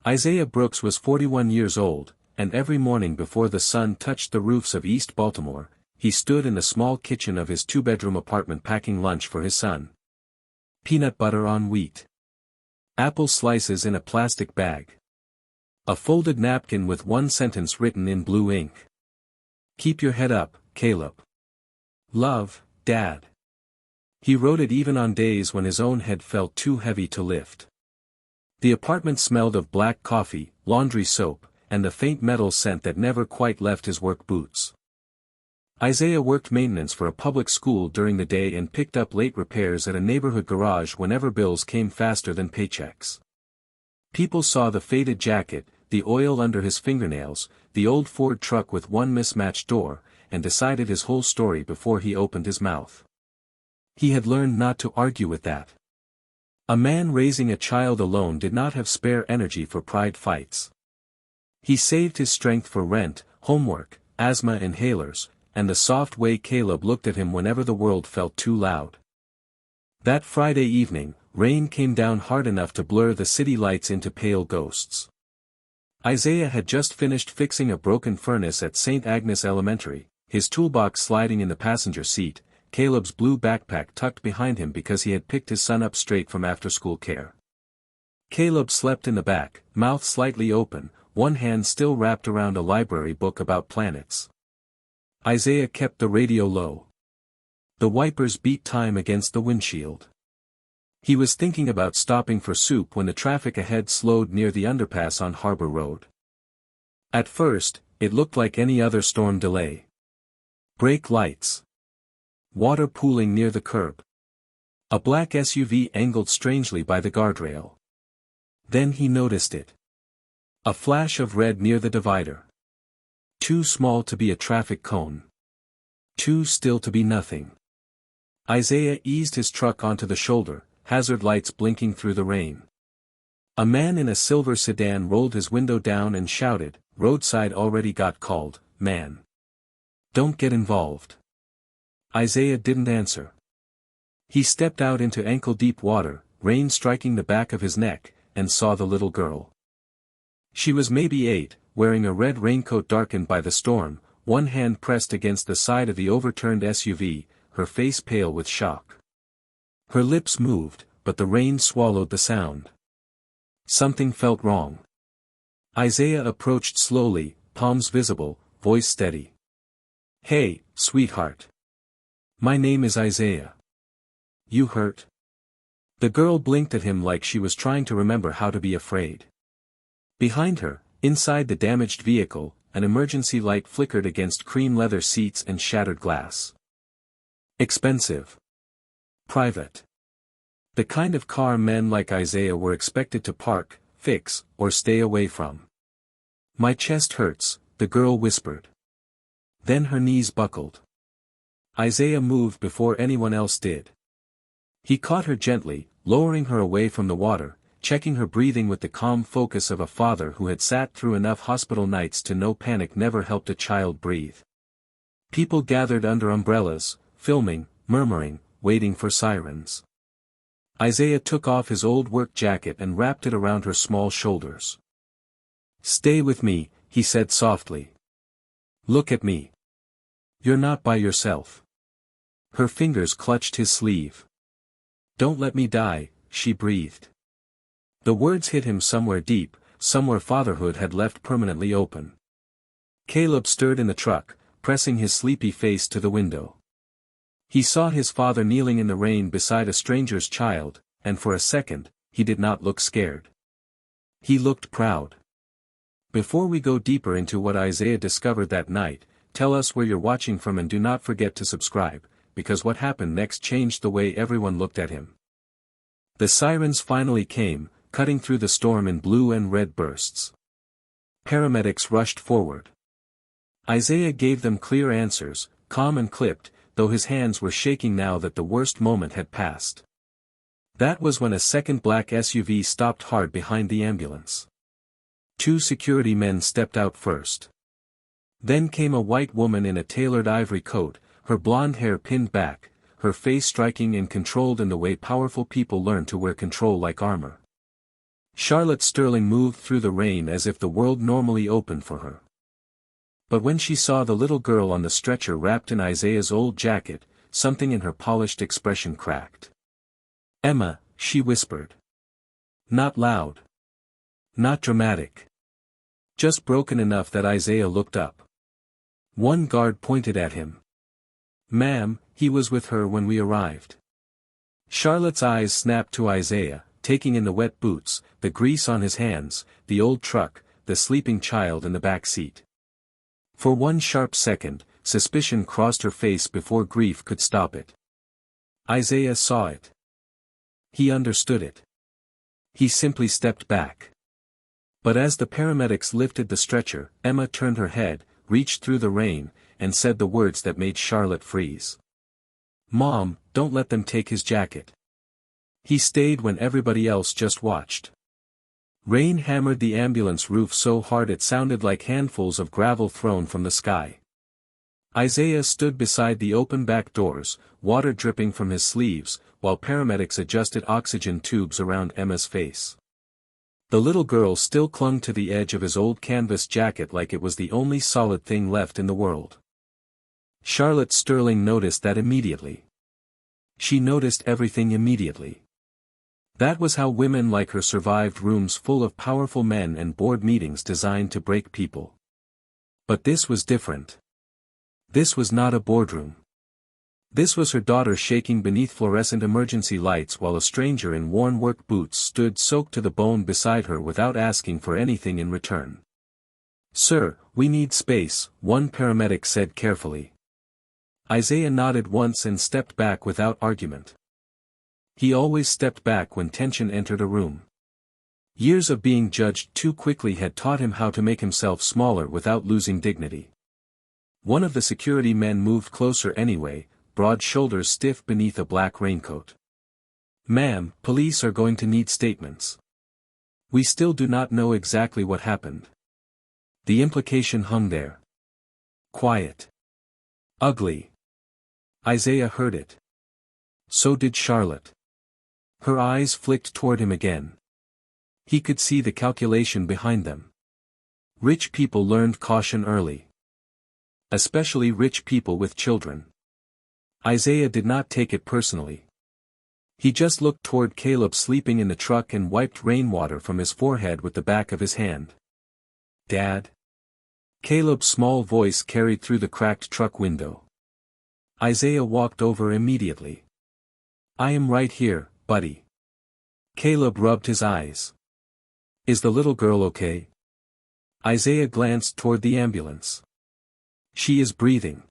Isaiah Brooks was 41 years old, and every morning before the sun touched the roofs of East Baltimore, he stood in the small kitchen of his two-bedroom apartment packing lunch for his son. Peanut butter on wheat. Apple slices in a plastic bag. A folded napkin with one sentence written in blue ink. "Keep your head up, Caleb. Love, Dad." He wrote it even on days when his own head felt too heavy to lift. The apartment smelled of black coffee, laundry soap, and the faint metal scent that never quite left his work boots. Isaiah worked maintenance for a public school during the day and picked up late repairs at a neighborhood garage whenever bills came faster than paychecks. People saw the faded jacket, the oil under his fingernails, the old Ford truck with one mismatched door, and decided his whole story before he opened his mouth. He had learned not to argue with that. A man raising a child alone did not have spare energy for pride fights. He saved his strength for rent, homework, asthma inhalers, and the soft way Caleb looked at him whenever the world felt too loud. That Friday evening, rain came down hard enough to blur the city lights into pale ghosts. Isaiah had just finished fixing a broken furnace at St. Agnes Elementary, his toolbox sliding in the passenger seat, Caleb's blue backpack tucked behind him because he had picked his son up straight from after-school care. Caleb slept in the back, mouth slightly open, one hand still wrapped around a library book about planets. Isaiah kept the radio low. The wipers beat time against the windshield. He was thinking about stopping for soup when the traffic ahead slowed near the underpass on Harbor Road. At first, it looked like any other storm delay. Brake lights. Water pooling near the curb. A black SUV angled strangely by the guardrail. Then he noticed it. A flash of red near the divider. Too small to be a traffic cone. Too still to be nothing. Isaiah eased his truck onto the shoulder, hazard lights blinking through the rain. A man in a silver sedan rolled his window down and shouted, "Roadside already got called, man. Don't get involved." Isaiah didn't answer. He stepped out into ankle-deep water, rain striking the back of his neck, and saw the little girl. She was maybe 8, wearing a red raincoat darkened by the storm, one hand pressed against the side of the overturned SUV, her face pale with shock. Her lips moved, but the rain swallowed the sound. Something felt wrong. Isaiah approached slowly, palms visible, voice steady. "Hey, sweetheart. My name is Isaiah. You hurt?" The girl blinked at him like she was trying to remember how to be afraid. Behind her, inside the damaged vehicle, an emergency light flickered against cream leather seats and shattered glass. Expensive. Private. The kind of car men like Isaiah were expected to park, fix, or stay away from. "My chest hurts," the girl whispered. Then her knees buckled. Isaiah moved before anyone else did. He caught her gently, lowering her away from the water, checking her breathing with the calm focus of a father who had sat through enough hospital nights to know panic never helped a child breathe. People gathered under umbrellas, filming, murmuring, waiting for sirens. Isaiah took off his old work jacket and wrapped it around her small shoulders. "Stay with me," he said softly. "Look at me. You're not by yourself." Her fingers clutched his sleeve. "Don't let me die," she breathed. The words hit him somewhere deep, somewhere fatherhood had left permanently open. Caleb stirred in the truck, pressing his sleepy face to the window. He saw his father kneeling in the rain beside a stranger's child, and for a second, he did not look scared. He looked proud. Before we go deeper into what Isaiah discovered that night, tell us where you're watching from and do not forget to subscribe, because what happened next changed the way everyone looked at him. The sirens finally came, cutting through the storm in blue and red bursts. Paramedics rushed forward. Isaiah gave them clear answers, calm and clipped, though his hands were shaking now that the worst moment had passed. That was when a second black SUV stopped hard behind the ambulance. 2 security men stepped out first. Then came a white woman in a tailored ivory coat, her blonde hair pinned back, her face striking and controlled in the way powerful people learn to wear control like armor. Charlotte Sterling moved through the rain as if the world normally opened for her. But when she saw the little girl on the stretcher wrapped in Isaiah's old jacket, something in her polished expression cracked. "Emma," she whispered. Not loud. Not dramatic. Just broken enough that Isaiah looked up. One guard pointed at him. "Ma'am, he was with her when we arrived." Charlotte's eyes snapped to Isaiah, taking in the wet boots, the grease on his hands, the old truck, the sleeping child in the back seat. For one sharp second, suspicion crossed her face before grief could stop it. Isaiah saw it. He understood it. He simply stepped back. But as the paramedics lifted the stretcher, Emma turned her head, reached through the rain, and said the words that made Charlotte freeze. "Mom, don't let them take his jacket." He stayed when everybody else just watched. Rain hammered the ambulance roof so hard it sounded like handfuls of gravel thrown from the sky. Isaiah stood beside the open back doors, water dripping from his sleeves, while paramedics adjusted oxygen tubes around Emma's face. The little girl still clung to the edge of his old canvas jacket like it was the only solid thing left in the world. Charlotte Sterling noticed that immediately. She noticed everything immediately. That was how women like her survived rooms full of powerful men and board meetings designed to break people. But this was different. This was not a boardroom. This was her daughter shaking beneath fluorescent emergency lights while a stranger in worn work boots stood soaked to the bone beside her without asking for anything in return. "Sir, we need space," one paramedic said carefully. Isaiah nodded once and stepped back without argument. He always stepped back when tension entered a room. Years of being judged too quickly had taught him how to make himself smaller without losing dignity. One of the security men moved closer anyway, broad shoulders stiff beneath a black raincoat. "Ma'am, police are going to need statements. We still do not know exactly what happened." The implication hung there. Quiet. Ugly. Isaiah heard it. So did Charlotte. Her eyes flicked toward him again. He could see the calculation behind them. Rich people learned caution early. Especially rich people with children. Isaiah did not take it personally. He just looked toward Caleb sleeping in the truck and wiped rainwater from his forehead with the back of his hand. "Dad?" Caleb's small voice carried through the cracked truck window. Isaiah walked over immediately. "I am right here, buddy." Caleb rubbed his eyes. "Is the little girl okay?" Isaiah glanced toward the ambulance. "She is breathing.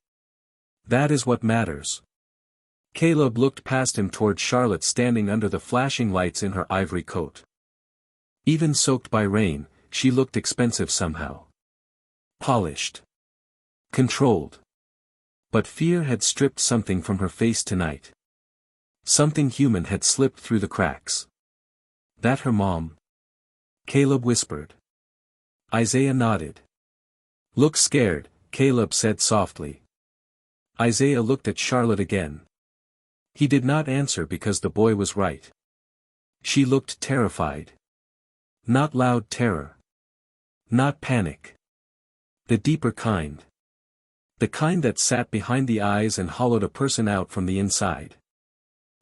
That is what matters." Caleb looked past him toward Charlotte standing under the flashing lights in her ivory coat. Even soaked by rain, she looked expensive somehow. Polished. Controlled. But fear had stripped something from her face tonight. Something human had slipped through the cracks. "That her mom?" Caleb whispered. Isaiah nodded. "Look scared," Caleb said softly. Isaiah looked at Charlotte again. He did not answer because the boy was right. She looked terrified. Not loud terror. Not panic. The deeper kind. The kind that sat behind the eyes and hollowed a person out from the inside.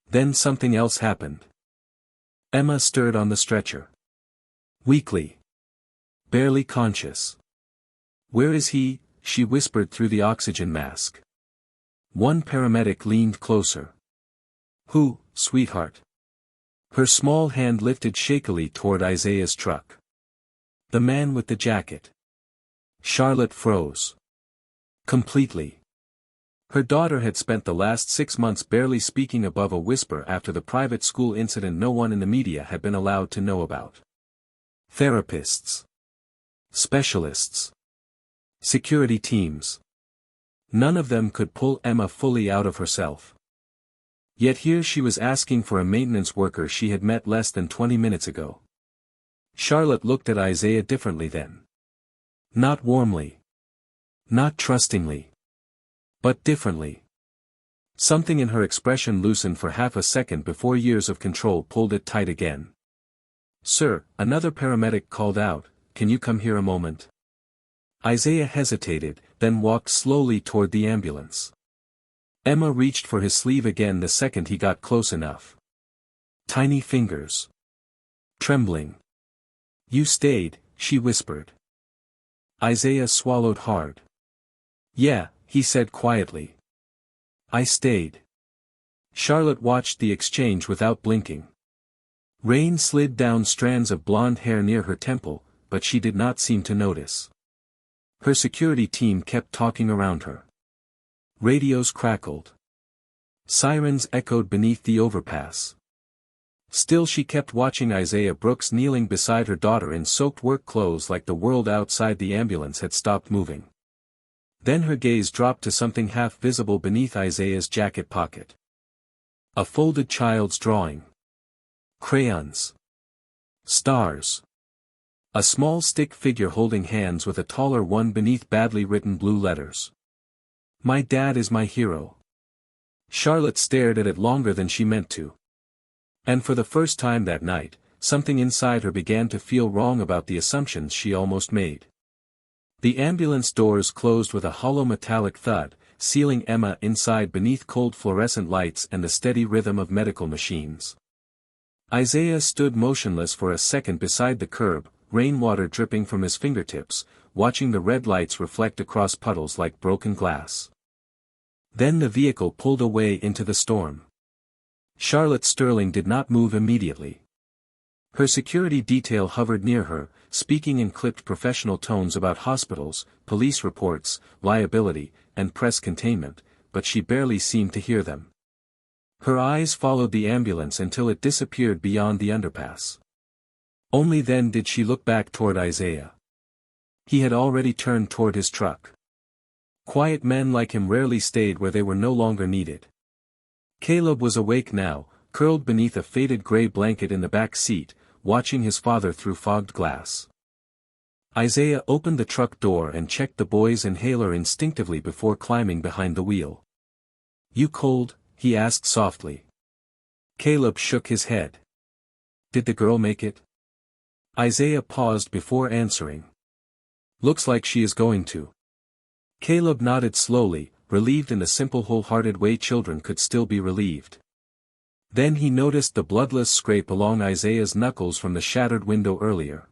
Then something else happened. Emma stirred on the stretcher. Weakly. Barely conscious. "Where is he?" she whispered through the oxygen mask. One paramedic leaned closer. "Who, sweetheart?" Her small hand lifted shakily toward Isaiah's truck. "The man with the jacket." Charlotte froze. Completely. Her daughter had spent the last 6 months barely speaking above a whisper after the private school incident no one in the media had been allowed to know about. Therapists. Specialists. Security teams. None of them could pull Emma fully out of herself. Yet here she was asking for a maintenance worker she had met less than 20 minutes ago. Charlotte looked at Isaiah differently then. Not warmly. Not trustingly. But differently. Something in her expression loosened for half a second before years of control pulled it tight again. "Sir," another paramedic called out, "can you come here a moment?" Isaiah hesitated, then walked slowly toward the ambulance. Emma reached for his sleeve again the second he got close enough. Tiny fingers. Trembling. "You stayed," she whispered. Isaiah swallowed hard. "Yeah," he said quietly. "I stayed." Charlotte watched the exchange without blinking. Rain slid down strands of blonde hair near her temple, but she did not seem to notice. Her security team kept talking around her. Radios crackled. Sirens echoed beneath the overpass. Still she kept watching Isaiah Brooks kneeling beside her daughter in soaked work clothes like the world outside the ambulance had stopped moving. Then her gaze dropped to something half visible beneath Isaiah's jacket pocket. A folded child's drawing. Crayons. Stars. A small stick figure holding hands with a taller one beneath badly written blue letters. "My dad is my hero." Charlotte stared at it longer than she meant to. And for the first time that night, something inside her began to feel wrong about the assumptions she almost made. The ambulance doors closed with a hollow metallic thud, sealing Emma inside beneath cold fluorescent lights and the steady rhythm of medical machines. Isaiah stood motionless for a second beside the curb, rainwater dripping from his fingertips, watching the red lights reflect across puddles like broken glass. Then the vehicle pulled away into the storm. Charlotte Sterling did not move immediately. Her security detail hovered near her, speaking in clipped professional tones about hospitals, police reports, liability, and press containment, but she barely seemed to hear them. Her eyes followed the ambulance until it disappeared beyond the underpass. Only then did she look back toward Isaiah. He had already turned toward his truck. Quiet men like him rarely stayed where they were no longer needed. Caleb was awake now, curled beneath a faded gray blanket in the back seat, watching his father through fogged glass. Isaiah opened the truck door and checked the boy's inhaler instinctively before climbing behind the wheel. "You cold?" he asked softly. Caleb shook his head. "Did the girl make it?" Isaiah paused before answering. "Looks like she is going to." Caleb nodded slowly, relieved in the simple wholehearted way children could still be relieved. Then he noticed the bloodless scrape along Isaiah's knuckles from the shattered window earlier.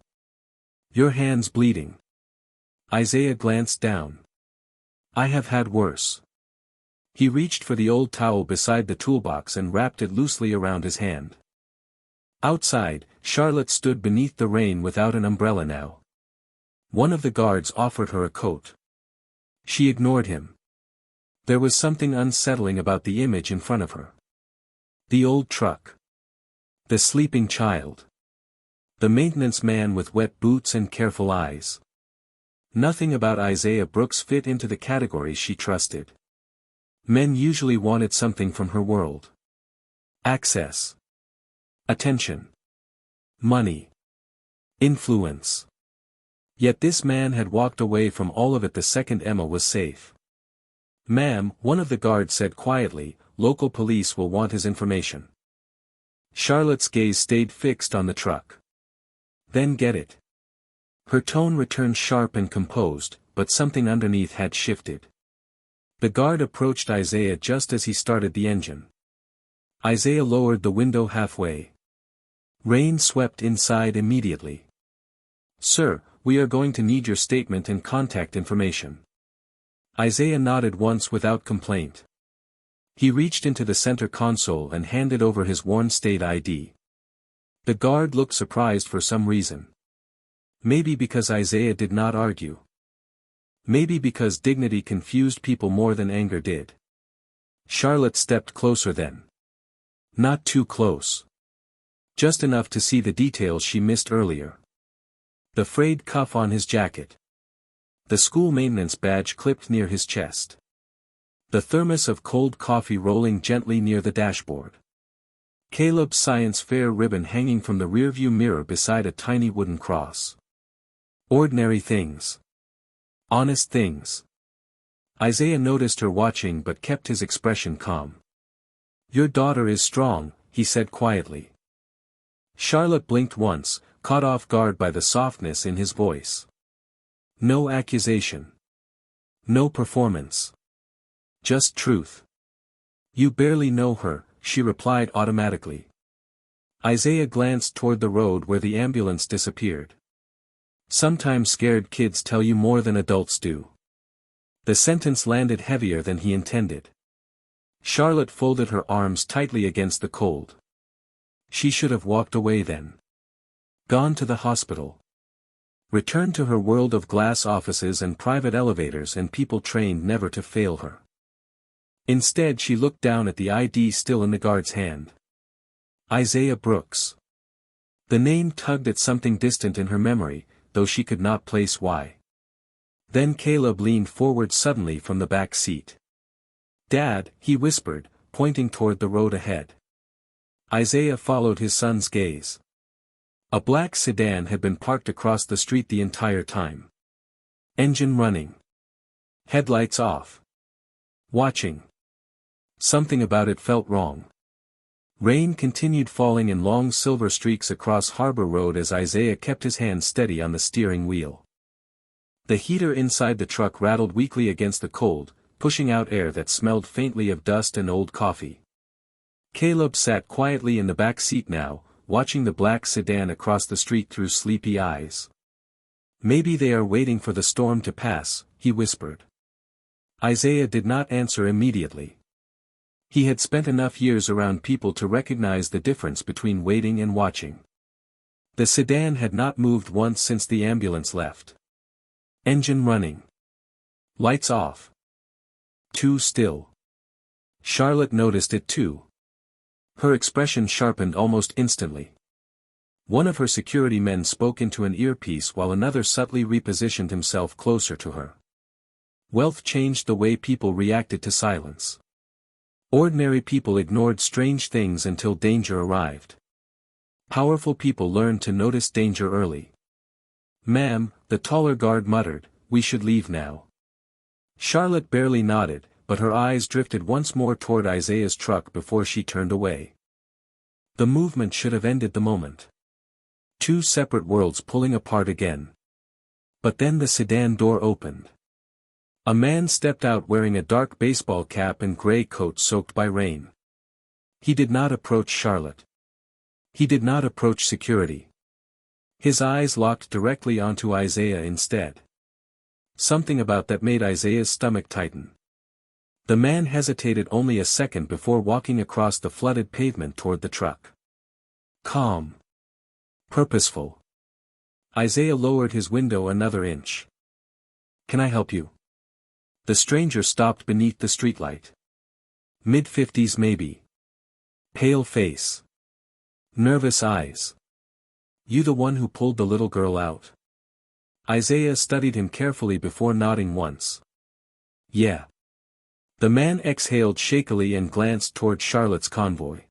"Your hand's bleeding." Isaiah glanced down. "I have had worse." He reached for the old towel beside the toolbox and wrapped it loosely around his hand. Outside, Charlotte stood beneath the rain without an umbrella now. One of the guards offered her a coat. She ignored him. There was something unsettling about the image in front of her. The old truck. The sleeping child. The maintenance man with wet boots and careful eyes. Nothing about Isaiah Brooks fit into the categories she trusted. Men usually wanted something from her world. Access. Attention. Money. Influence. Yet this man had walked away from all of it the second Emma was safe. "Ma'am," one of the guards said quietly, "local police will want his information." Charlotte's gaze stayed fixed on the truck. "Then get it." Her tone returned sharp and composed, but something underneath had shifted. The guard approached Isaiah just as he started the engine. Isaiah lowered the window halfway. Rain swept inside immediately. "Sir, we are going to need your statement and contact information." Isaiah nodded once without complaint. He reached into the center console and handed over his worn state ID. The guard looked surprised for some reason. Maybe because Isaiah did not argue. Maybe because dignity confused people more than anger did. Charlotte stepped closer then. Not too close. Just enough to see the details she missed earlier. The frayed cuff on his jacket. The school maintenance badge clipped near his chest. The thermos of cold coffee rolling gently near the dashboard. Caleb's science fair ribbon hanging from the rearview mirror beside a tiny wooden cross. Ordinary things. Honest things. Isaiah noticed her watching but kept his expression calm. "Your daughter is strong," he said quietly. Charlotte blinked once, caught off guard by the softness in his voice. No accusation. No performance. Just truth. You barely know her, she replied automatically. Isaiah glanced toward the road where the ambulance disappeared. Sometimes scared kids tell you more than adults do. The sentence landed heavier than he intended. Charlotte folded her arms tightly against the cold. She should have walked away then. Gone to the hospital. Returned to her world of glass offices and private elevators and people trained never to fail her. Instead she looked down at the ID still in the guard's hand. Isaiah Brooks. The name tugged at something distant in her memory, though she could not place why. Then Caleb leaned forward suddenly from the back seat. "Dad," he whispered, pointing toward the road ahead. Isaiah followed his son's gaze. A black sedan had been parked across the street the entire time. Engine running. Headlights off. Watching. Something about it felt wrong. Rain continued falling in long silver streaks across Harbor Road as Isaiah kept his hand steady on the steering wheel. The heater inside the truck rattled weakly against the cold, pushing out air that smelled faintly of dust and old coffee. Caleb sat quietly in the back seat now, watching the black sedan across the street through sleepy eyes. "Maybe they are waiting for the storm to pass," he whispered. Isaiah did not answer immediately. He had spent enough years around people to recognize the difference between waiting and watching. The sedan had not moved once since the ambulance left. Engine running. Lights off. Too still. Charlotte noticed it too. Her expression sharpened almost instantly. One of her security men spoke into an earpiece while another subtly repositioned himself closer to her. Wealth changed the way people reacted to silence. Ordinary people ignored strange things until danger arrived. Powerful people learned to notice danger early. "Ma'am," the taller guard muttered, "we should leave now." Charlotte barely nodded, but her eyes drifted once more toward Isaiah's truck before she turned away. The movement should have ended the moment. Two separate worlds pulling apart again. But then the sedan door opened. A man stepped out wearing a dark baseball cap and gray coat soaked by rain. He did not approach Charlotte. He did not approach security. His eyes locked directly onto Isaiah instead. Something about that made Isaiah's stomach tighten. The man hesitated only a second before walking across the flooded pavement toward the truck. Calm. Purposeful. Isaiah lowered his window another inch. "Can I help you?" The stranger stopped beneath the streetlight. Mid-50s maybe. Pale face. Nervous eyes. "You the one who pulled the little girl out?" Isaiah studied him carefully before nodding once. "Yeah." The man exhaled shakily and glanced toward Charlotte's convoy.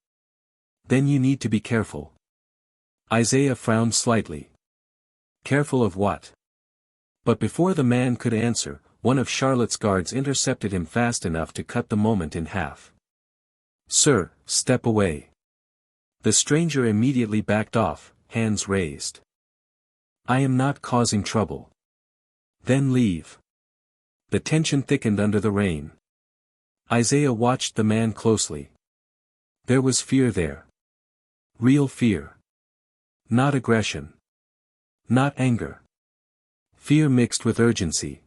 "Then you need to be careful." Isaiah frowned slightly. Careful of what? But before the man could answer, one of Charlotte's guards intercepted him fast enough to cut the moment in half. "Sir, step away." The stranger immediately backed off, hands raised. "I am not causing trouble." "Then leave." The tension thickened under the rain. Isaiah watched the man closely. There was fear there. Real fear. Not aggression. Not anger. Fear mixed with urgency.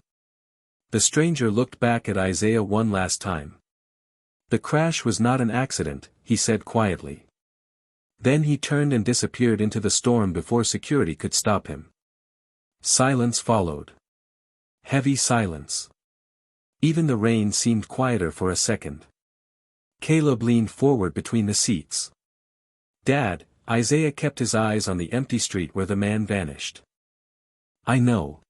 The stranger looked back at Isaiah one last time. "The crash was not an accident," he said quietly. Then he turned and disappeared into the storm before security could stop him. Silence followed. Heavy silence. Even the rain seemed quieter for a second. Caleb leaned forward between the seats. "Dad," Isaiah kept his eyes on the empty street where the man vanished. "I know."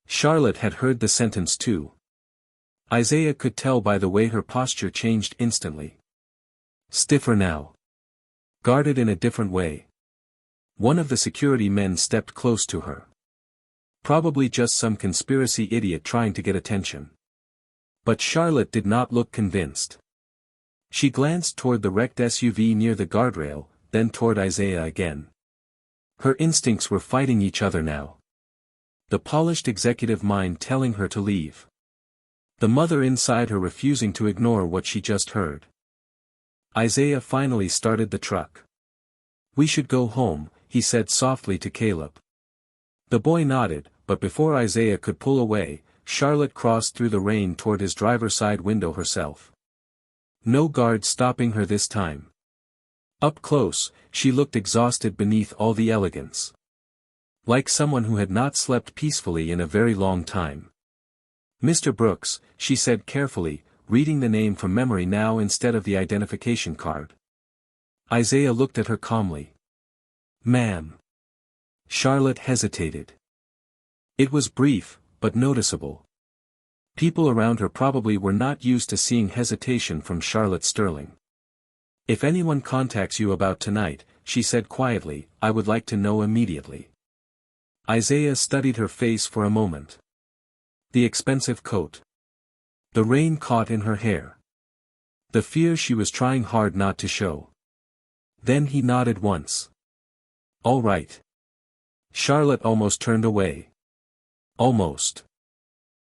Charlotte had heard the sentence too. Isaiah could tell by the way her posture changed instantly. Stiffer now. Guarded in a different way. One of the security men stepped close to her. Probably just some conspiracy idiot trying to get attention. But Charlotte did not look convinced. She glanced toward the wrecked SUV near the guardrail, then toward Isaiah again. Her instincts were fighting each other now. The polished executive mind telling her to leave. The mother inside her refusing to ignore what she just heard. Isaiah finally started the truck. "We should go home," he said softly to Caleb. The boy nodded, but before Isaiah could pull away, Charlotte crossed through the rain toward his driver's side window herself. No guard stopping her this time. Up close, she looked exhausted beneath all the elegance. Like someone who had not slept peacefully in a very long time. "Mr. Brooks," she said carefully, reading the name from memory now instead of the identification card. Isaiah looked at her calmly. "Ma'am." Charlotte hesitated. It was brief, but noticeable. People around her probably were not used to seeing hesitation from Charlotte Sterling. "If anyone contacts you about tonight," she said quietly, "I would like to know immediately." Isaiah studied her face for a moment. The expensive coat. The rain caught in her hair. The fear she was trying hard not to show. Then he nodded once. "All right." Charlotte almost turned away. Almost.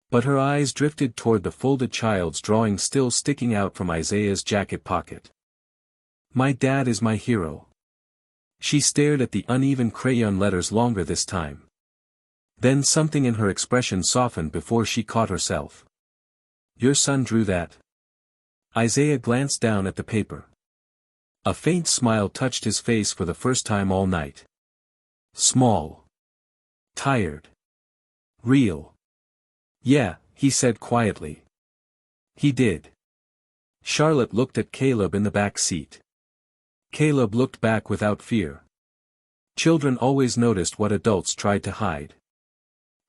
But her eyes drifted toward the folded child's drawing still sticking out from Isaiah's jacket pocket. "My dad is my hero." She stared at the uneven crayon letters longer this time. Then something in her expression softened before she caught herself. "Your son drew that?" Isaiah glanced down at the paper. A faint smile touched his face for the first time all night. Small. Tired. Real. "Yeah," he said quietly. "He did." Charlotte looked at Caleb in the back seat. Caleb looked back without fear. Children always noticed what adults tried to hide.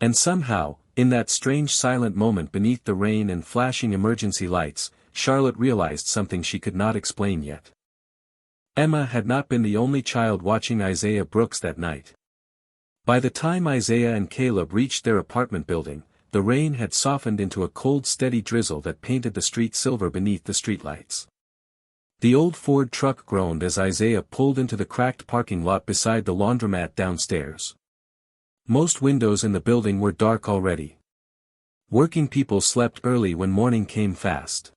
And somehow, in that strange silent moment beneath the rain and flashing emergency lights, Charlotte realized something she could not explain yet. Emma had not been the only child watching Isaiah Brooks that night. By the time Isaiah and Caleb reached their apartment building, the rain had softened into a cold steady drizzle that painted the street silver beneath the streetlights. The old Ford truck groaned as Isaiah pulled into the cracked parking lot beside the laundromat downstairs. Most windows in the building were dark already. Working people slept early when morning came fast.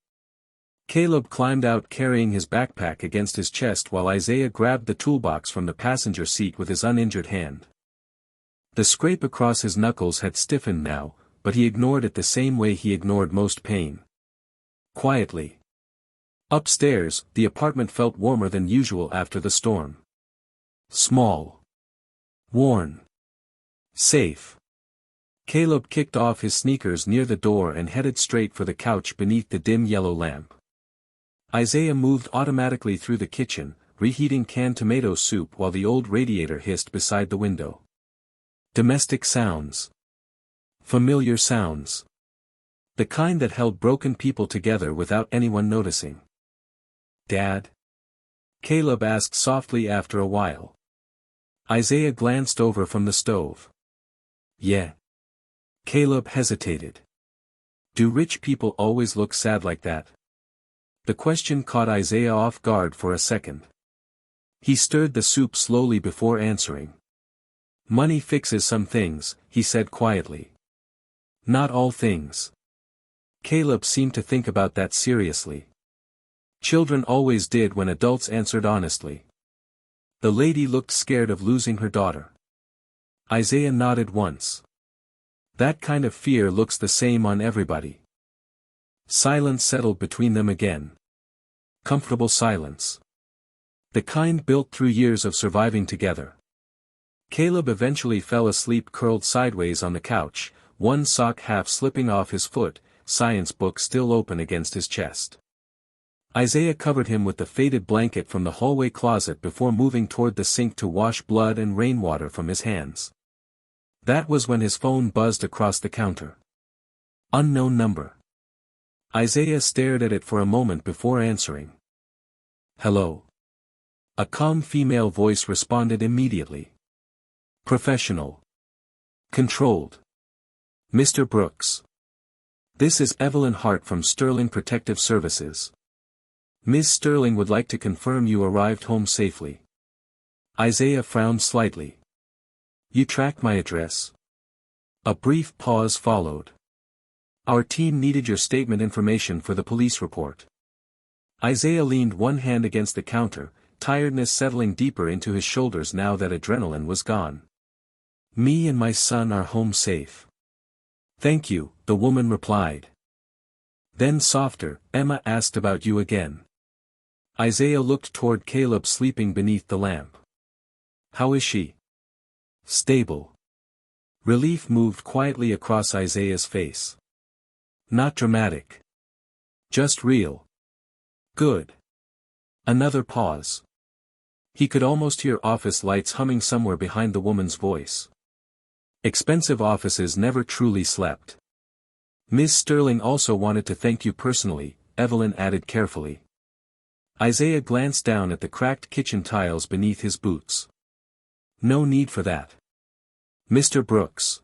Caleb climbed out carrying his backpack against his chest while Isaiah grabbed the toolbox from the passenger seat with his uninjured hand. The scrape across his knuckles had stiffened now, but he ignored it the same way he ignored most pain. Quietly. Upstairs, the apartment felt warmer than usual after the storm. Small. Worn. Safe. Caleb kicked off his sneakers near the door and headed straight for the couch beneath the dim yellow lamp. Isaiah moved automatically through the kitchen, reheating canned tomato soup while the old radiator hissed beside the window. Domestic sounds. Familiar sounds. The kind that held broken people together without anyone noticing. "Dad?" Caleb asked softly after a while. Isaiah glanced over from the stove. "Yeah." Caleb hesitated. Do rich people always look sad like that? The question caught Isaiah off guard for a second. He stirred the soup slowly before answering. "Money fixes some things," he said quietly. "Not all things." Caleb seemed to think about that seriously. Children always did when adults answered honestly. The lady looked scared of losing her daughter. Isaiah nodded once. "That kind of fear looks the same on everybody." Silence settled between them again. Comfortable silence. The kind built through years of surviving together. Caleb eventually fell asleep curled sideways on the couch, one sock half slipping off his foot, science book still open against his chest. Isaiah covered him with the faded blanket from the hallway closet before moving toward the sink to wash blood and rainwater from his hands. That was when his phone buzzed across the counter. Unknown number. Isaiah stared at it for a moment before answering. "Hello." A calm female voice responded immediately. Professional. Controlled. "Mr. Brooks. This is Evelyn Hart from Sterling Protective Services. Ms. Sterling would like to confirm you arrived home safely." Isaiah frowned slightly. You tracked my address? A brief pause followed. Our team needed your statement information for the police report. Isaiah leaned one hand against the counter, tiredness settling deeper into his shoulders now that adrenaline was gone. Me and my son are home safe. Thank you, the woman replied. Then softer, Emma asked about you again. Isaiah looked toward Caleb sleeping beneath the lamp. How is she? Stable. Relief moved quietly across Isaiah's face. Not dramatic. Just real. Good. Another pause. He could almost hear office lights humming somewhere behind the woman's voice. Expensive offices never truly slept. Ms. Sterling also wanted to thank you personally, Evelyn added carefully. Isaiah glanced down at the cracked kitchen tiles beneath his boots. No need for that. Mr. Brooks.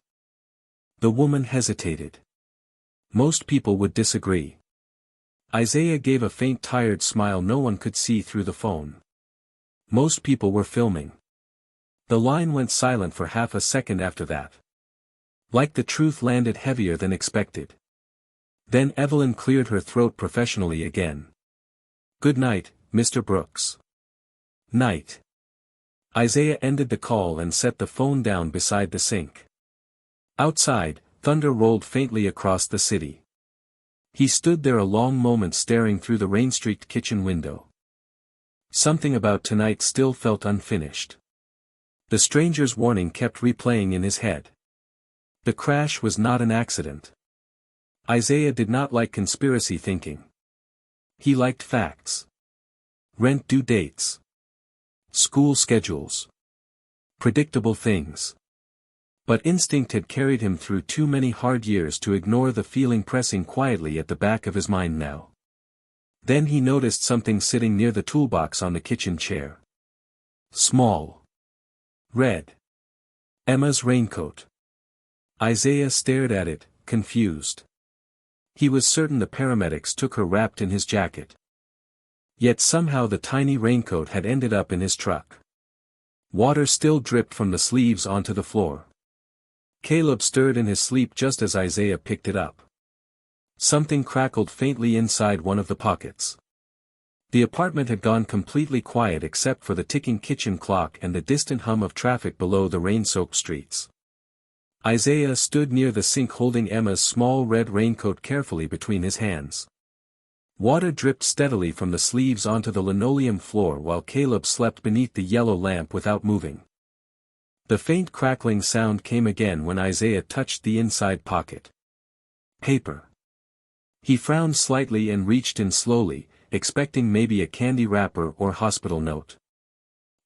The woman hesitated. Most people would disagree. Isaiah gave a faint tired smile no one could see through the phone. Most people were filming. The line went silent for half a second after that. Like the truth landed heavier than expected. Then Evelyn cleared her throat professionally again. Good night, Mr. Brooks. Night. Isaiah ended the call and set the phone down beside the sink. Outside, thunder rolled faintly across the city. He stood there a long moment staring through the rain-streaked kitchen window. Something about tonight still felt unfinished. The stranger's warning kept replaying in his head. The crash was not an accident. Isaiah did not like conspiracy thinking. He liked facts. Rent due dates. School schedules. Predictable things. But instinct had carried him through too many hard years to ignore the feeling pressing quietly at the back of his mind now. Then he noticed something sitting near the toolbox on the kitchen chair. Small. Red. Emma's raincoat. Isaiah stared at it, confused. He was certain the paramedics took her wrapped in his jacket. Yet somehow the tiny raincoat had ended up in his truck. Water still dripped from the sleeves onto the floor. Caleb stirred in his sleep just as Isaiah picked it up. Something crackled faintly inside one of the pockets. The apartment had gone completely quiet except for the ticking kitchen clock and the distant hum of traffic below the rain-soaked streets. Isaiah stood near the sink holding Emma's small red raincoat carefully between his hands. Water dripped steadily from the sleeves onto the linoleum floor while Caleb slept beneath the yellow lamp without moving. The faint crackling sound came again when Isaiah touched the inside pocket. Paper. He frowned slightly and reached in slowly, expecting maybe a candy wrapper or hospital note.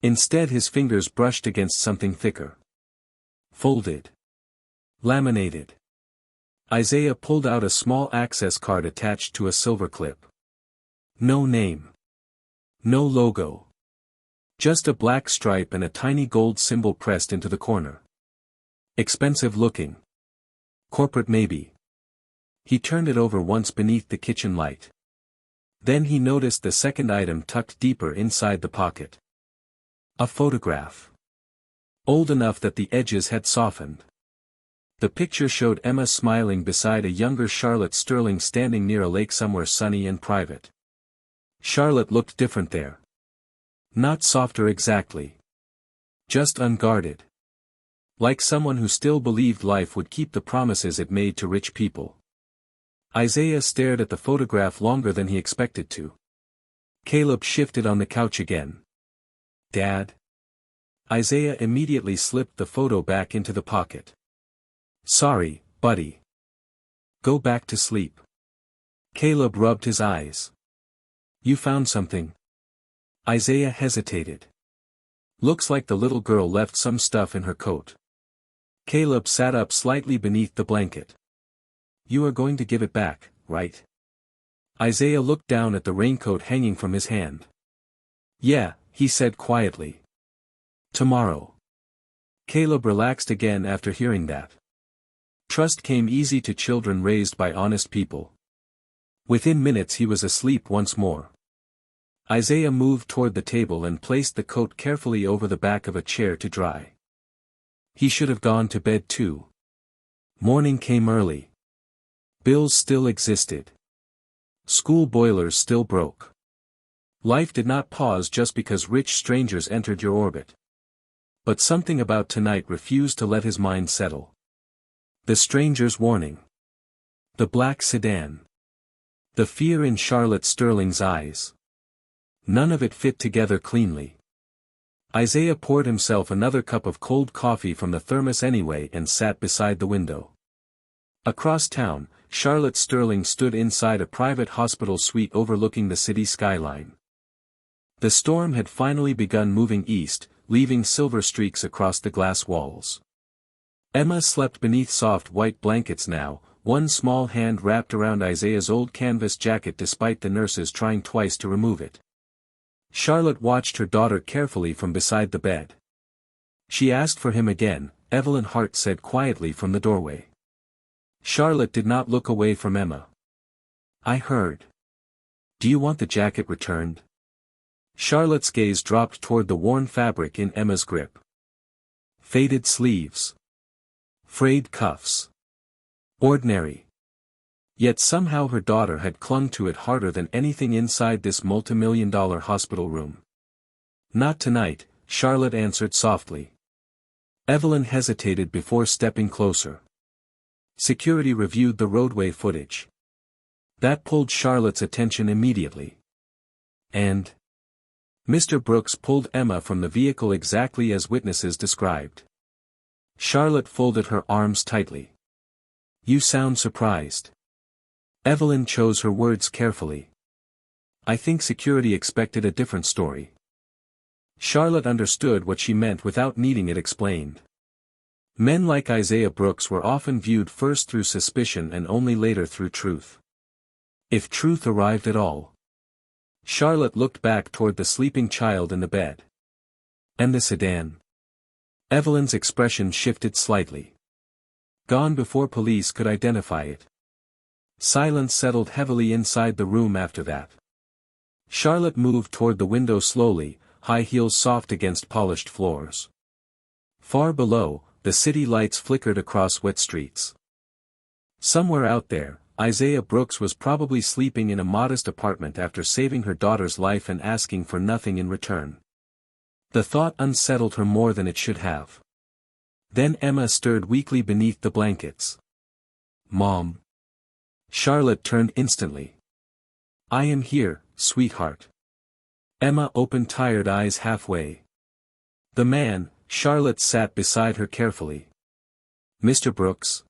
Instead his fingers brushed against something thicker. Folded. Laminated. Isaiah pulled out a small access card attached to a silver clip. No name. No logo. Just a black stripe and a tiny gold symbol pressed into the corner. Expensive looking. Corporate maybe. He turned it over once beneath the kitchen light. Then he noticed the second item tucked deeper inside the pocket. A photograph. Old enough that the edges had softened. The picture showed Emma smiling beside a younger Charlotte Sterling standing near a lake somewhere sunny and private. Charlotte looked different there. Not softer exactly. Just unguarded. Like someone who still believed life would keep the promises it made to rich people. Isaiah stared at the photograph longer than he expected to. Caleb shifted on the couch again. Dad? Isaiah immediately slipped the photo back into the pocket. Sorry, buddy. Go back to sleep. Caleb rubbed his eyes. You found something? Isaiah hesitated. Looks like the little girl left some stuff in her coat. Caleb sat up slightly beneath the blanket. You are going to give it back, right? Isaiah looked down at the raincoat hanging from his hand. Yeah, he said quietly. Tomorrow. Caleb relaxed again after hearing that. Trust came easy to children raised by honest people. Within minutes he was asleep once more. Isaiah moved toward the table and placed the coat carefully over the back of a chair to dry. He should have gone to bed too. Morning came early. Bills still existed. School boilers still broke. Life did not pause just because rich strangers entered your orbit. But something about tonight refused to let his mind settle. The stranger's warning. The black sedan. The fear in Charlotte Sterling's eyes. None of it fit together cleanly. Isaiah poured himself another cup of cold coffee from the thermos anyway and sat beside the window. Across town, Charlotte Sterling stood inside a private hospital suite overlooking the city skyline. The storm had finally begun moving east, leaving silver streaks across the glass walls. Emma slept beneath soft white blankets now, one small hand wrapped around Isaiah's old canvas jacket despite the nurses trying twice to remove it. Charlotte watched her daughter carefully from beside the bed. She asked for him again, Evelyn Hart said quietly from the doorway. Charlotte did not look away from Emma. I heard. Do you want the jacket returned? Charlotte's gaze dropped toward the worn fabric in Emma's grip. Faded sleeves. Frayed cuffs. Ordinary. Yet somehow her daughter had clung to it harder than anything inside this multimillion-dollar hospital room. Not tonight, Charlotte answered softly. Evelyn hesitated before stepping closer. Security reviewed the roadway footage. That pulled Charlotte's attention immediately. And Mr. Brooks pulled Emma from the vehicle exactly as witnesses described. Charlotte folded her arms tightly. You sound surprised. Evelyn chose her words carefully. I think security expected a different story. Charlotte understood what she meant without needing it explained. Men like Isaiah Brooks were often viewed first through suspicion and only later through truth. If truth arrived at all. Charlotte looked back toward the sleeping child in the bed. And the sedan. Evelyn's expression shifted slightly. Gone before police could identify it. Silence settled heavily inside the room after that. Charlotte moved toward the window slowly, high heels soft against polished floors. Far below, the city lights flickered across wet streets. Somewhere out there, Isaiah Brooks was probably sleeping in a modest apartment after saving her daughter's life and asking for nothing in return. The thought unsettled her more than it should have. Then Emma stirred weakly beneath the blankets. Mom. Charlotte turned instantly. I am here, sweetheart. Emma opened tired eyes halfway. The man, Charlotte sat beside her carefully. Mr. Brooks?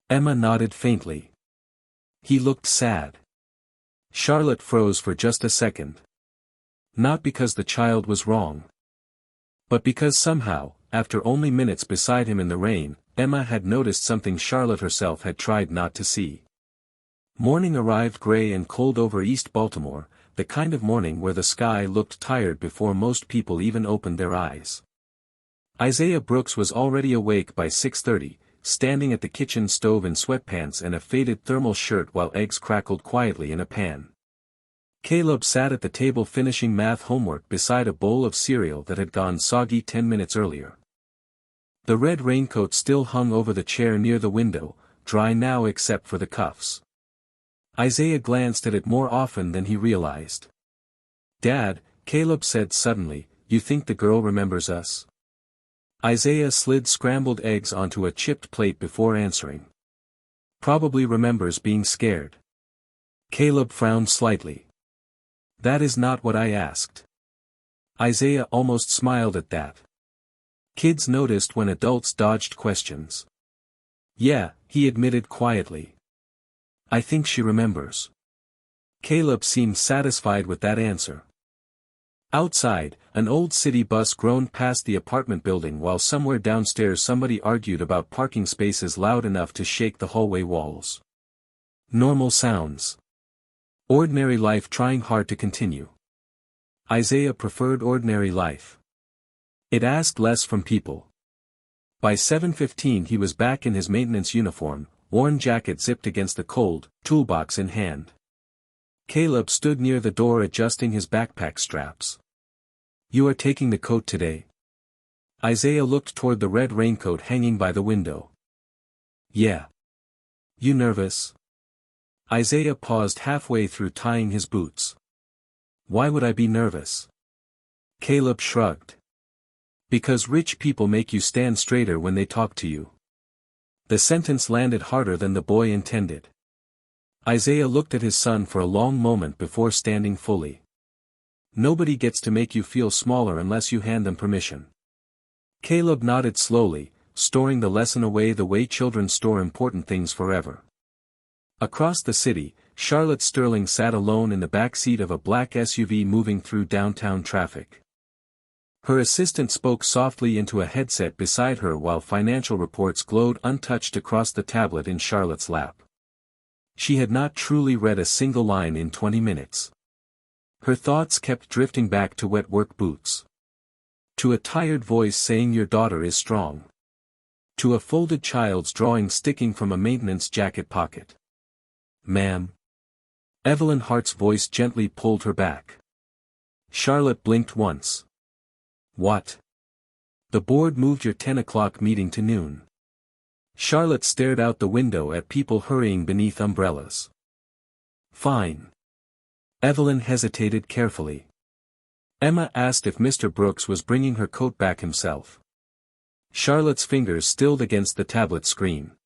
Emma nodded faintly. He looked sad. Charlotte froze for just a second. Not because the child was wrong. But because somehow, after only minutes beside him in the rain, Emma had noticed something Charlotte herself had tried not to see. Morning arrived gray and cold over East Baltimore, the kind of morning where the sky looked tired before most people even opened their eyes. Isaiah Brooks was already awake by 6:30, standing at the kitchen stove in sweatpants and a faded thermal shirt while eggs crackled quietly in a pan. Caleb sat at the table finishing math homework beside a bowl of cereal that had gone soggy 10 minutes earlier. The red raincoat still hung over the chair near the window, dry now except for the cuffs. Isaiah glanced at it more often than he realized. Dad, Caleb said suddenly, you think the girl remembers us? Isaiah slid scrambled eggs onto a chipped plate before answering. Probably remembers being scared. Caleb frowned slightly. That is not what I asked. Isaiah almost smiled at that. Kids noticed when adults dodged questions. Yeah, he admitted quietly. I think she remembers. Caleb seemed satisfied with that answer. Outside, an old city bus groaned past the apartment building while somewhere downstairs somebody argued about parking spaces loud enough to shake the hallway walls. Normal sounds. Ordinary life trying hard to continue. Isaiah preferred ordinary life. It asked less from people. By 7:15 he was back in his maintenance uniform, worn jacket zipped against the cold, toolbox in hand. Caleb stood near the door adjusting his backpack straps. "You are taking the coat today?" Isaiah looked toward the red raincoat hanging by the window. "Yeah. You nervous?" Isaiah paused halfway through tying his boots. "Why would I be nervous?" Caleb shrugged. "Because rich people make you stand straighter when they talk to you." The sentence landed harder than the boy intended. Isaiah looked at his son for a long moment before standing fully. "Nobody gets to make you feel smaller unless you hand them permission." Caleb nodded slowly, storing the lesson away the way children store important things forever. Across the city, Charlotte Sterling sat alone in the back seat of a black SUV moving through downtown traffic. Her assistant spoke softly into a headset beside her while financial reports glowed untouched across the tablet in Charlotte's lap. She had not truly read a single line in 20 minutes. Her thoughts kept drifting back to wet work boots. To a tired voice saying your daughter is strong. To a folded child's drawing sticking from a maintenance jacket pocket. "Ma'am." Evelyn Hart's voice gently pulled her back. Charlotte blinked once. "What?" "The board moved your 10 o'clock meeting to noon." Charlotte stared out the window at people hurrying beneath umbrellas. "Fine." Evelyn hesitated carefully. Emma asked if Mr. Brooks was bringing her coat back himself. Charlotte's fingers stilled against the tablet screen.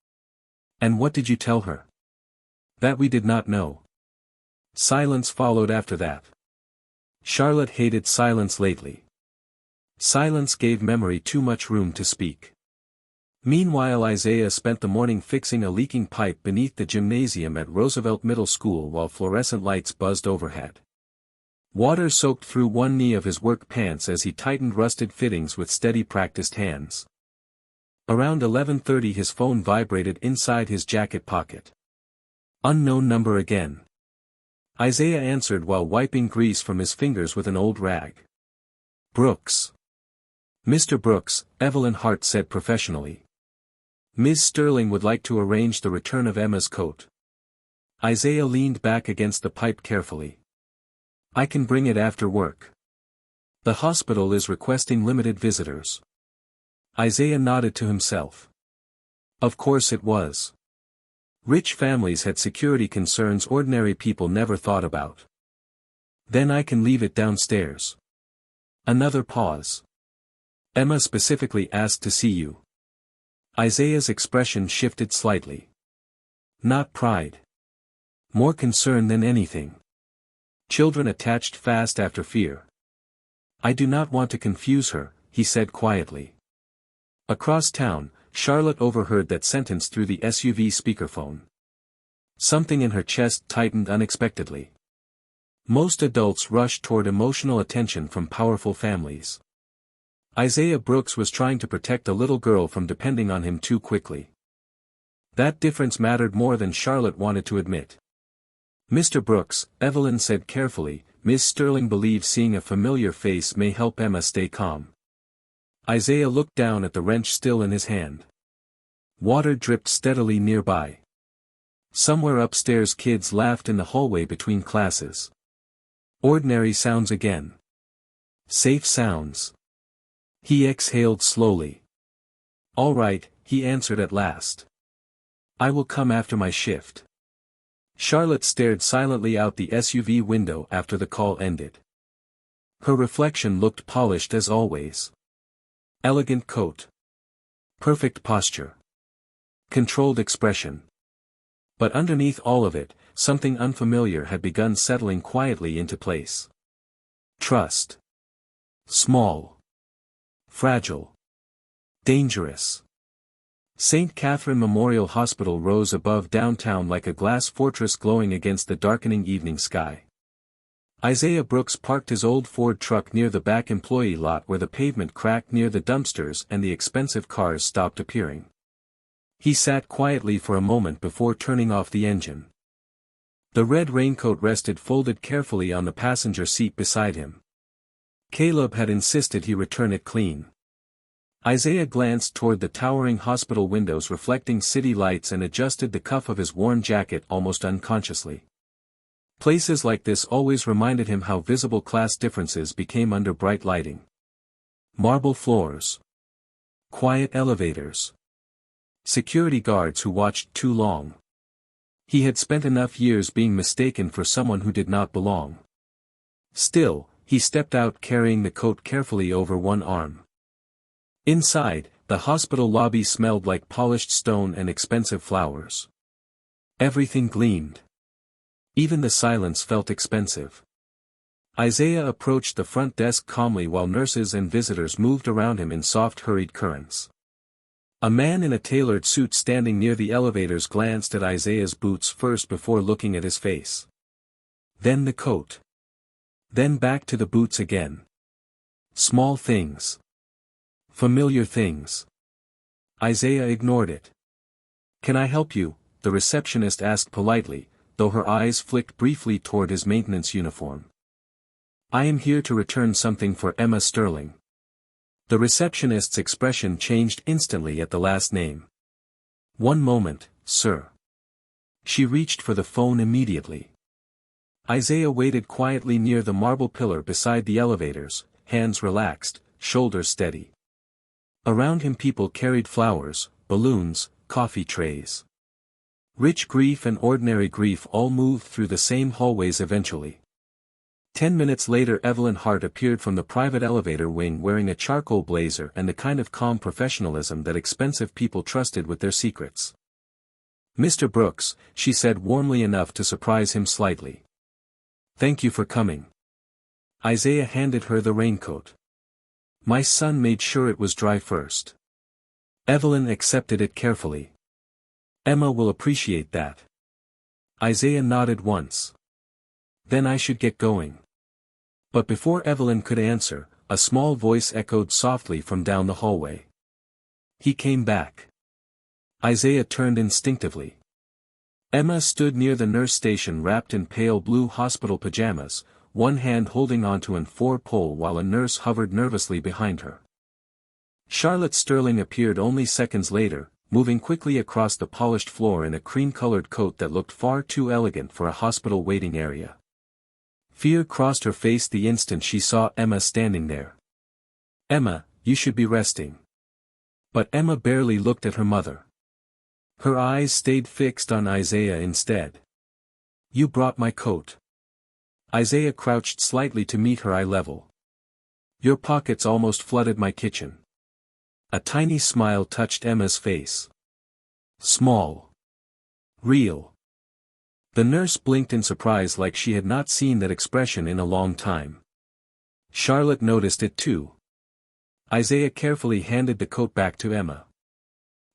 "And what did you tell her?" "That we did not know." Silence followed after that. Charlotte hated silence lately. Silence gave memory too much room to speak. Meanwhile Isaiah spent the morning fixing a leaking pipe beneath the gymnasium at Roosevelt Middle School while fluorescent lights buzzed overhead. Water soaked through one knee of his work pants as he tightened rusted fittings with steady practiced hands. Around 11:30 his phone vibrated inside his jacket pocket. Unknown number again. Isaiah answered while wiping grease from his fingers with an old rag. "Brooks." "Mr. Brooks," Evelyn Hart said professionally. "Ms. Sterling would like to arrange the return of Emma's coat." Isaiah leaned back against the pipe carefully. "I can bring it after work. The hospital is requesting limited visitors." Isaiah nodded to himself. Of course it was. Rich families had security concerns ordinary people never thought about. "Then I can leave it downstairs." Another pause. "Emma specifically asked to see you." Isaiah's expression shifted slightly. Not pride. More concern than anything. Children attached fast after fear. "I do not want to confuse her," he said quietly. Across town, Charlotte overheard that sentence through the SUV speakerphone. Something in her chest tightened unexpectedly. Most adults rush toward emotional attention from powerful families. Isaiah Brooks was trying to protect a little girl from depending on him too quickly. That difference mattered more than Charlotte wanted to admit. "Mr. Brooks," Evelyn said carefully, "Miss Sterling believes seeing a familiar face may help Emma stay calm." Isaiah looked down at the wrench still in his hand. Water dripped steadily nearby. Somewhere upstairs kids laughed in the hallway between classes. Ordinary sounds again. Safe sounds. He exhaled slowly. "All right," he answered at last. "I will come after my shift." Charlotte stared silently out the SUV window after the call ended. Her reflection looked polished as always. Elegant coat. Perfect posture. Controlled expression. But underneath all of it, something unfamiliar had begun settling quietly into place. Trust. Small. Fragile. Dangerous. St. Catherine Memorial Hospital rose above downtown like a glass fortress glowing against the darkening evening sky. Isaiah Brooks parked his old Ford truck near the back employee lot where the pavement cracked near the dumpsters and the expensive cars stopped appearing. He sat quietly for a moment before turning off the engine. The red raincoat rested folded carefully on the passenger seat beside him. Caleb had insisted he return it clean. Isaiah glanced toward the towering hospital windows reflecting city lights and adjusted the cuff of his worn jacket almost unconsciously. Places like this always reminded him how visible class differences became under bright lighting. Marble floors. Quiet elevators. Security guards who watched too long. He had spent enough years being mistaken for someone who did not belong. Still, he stepped out carrying the coat carefully over one arm. Inside, the hospital lobby smelled like polished stone and expensive flowers. Everything gleamed. Even the silence felt expensive. Isaiah approached the front desk calmly while nurses and visitors moved around him in soft hurried currents. A man in a tailored suit standing near the elevators glanced at Isaiah's boots first before looking at his face. Then the coat. Then back to the boots again. Small things. Familiar things. Isaiah ignored it. "Can I help you?" the receptionist asked politely, though her eyes flicked briefly toward his maintenance uniform. "I am here to return something for Emma Sterling." The receptionist's expression changed instantly at the last name. "One moment, sir." She reached for the phone immediately. Isaiah waited quietly near the marble pillar beside the elevators, hands relaxed, shoulders steady. Around him people carried flowers, balloons, coffee trays. Rich grief and ordinary grief all moved through the same hallways eventually. 10 minutes later Evelyn Hart appeared from the private elevator wing wearing a charcoal blazer and the kind of calm professionalism that expensive people trusted with their secrets. "Mr. Brooks," she said warmly enough to surprise him slightly. "Thank you for coming." Isaiah handed her the raincoat. "My son made sure it was dry first." Evelyn accepted it carefully. "Emma will appreciate that." Isaiah nodded once. "Then I should get going." But before Evelyn could answer, a small voice echoed softly from down the hallway. "He came back." Isaiah turned instinctively. Emma stood near the nurse station wrapped in pale blue hospital pajamas, one hand holding onto an 4-pole while a nurse hovered nervously behind her. Charlotte Sterling appeared only seconds later, moving quickly across the polished floor in a cream-colored coat that looked far too elegant for a hospital waiting area. Fear crossed her face the instant she saw Emma standing there. "Emma, you should be resting." But Emma barely looked at her mother. Her eyes stayed fixed on Isaiah instead. "You brought my coat." Isaiah crouched slightly to meet her eye level. "Your pockets almost flooded my kitchen." A tiny smile touched Emma's face. Small. Real. The nurse blinked in surprise like she had not seen that expression in a long time. Charlotte noticed it too. Isaiah carefully handed the coat back to Emma.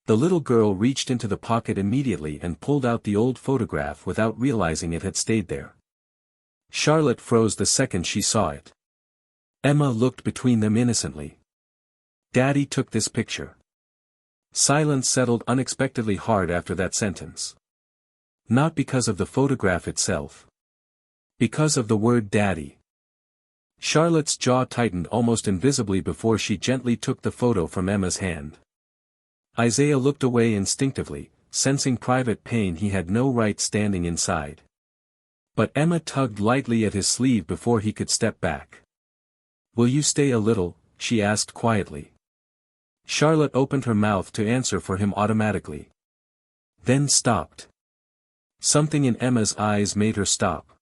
The little girl reached into the pocket immediately and pulled out the old photograph without realizing it had stayed there. Charlotte froze the second she saw it. Emma looked between them innocently. "Daddy took this picture." Silence settled unexpectedly hard after that sentence. Not because of the photograph itself. Because of the word daddy. Charlotte's jaw tightened almost invisibly before she gently took the photo from Emma's hand. Isaiah looked away instinctively, sensing private pain he had no right standing inside. But Emma tugged lightly at his sleeve before he could step back. "Will you stay a little?" she asked quietly. Charlotte opened her mouth to answer for him automatically. Then stopped. Something in Emma's eyes made her stop.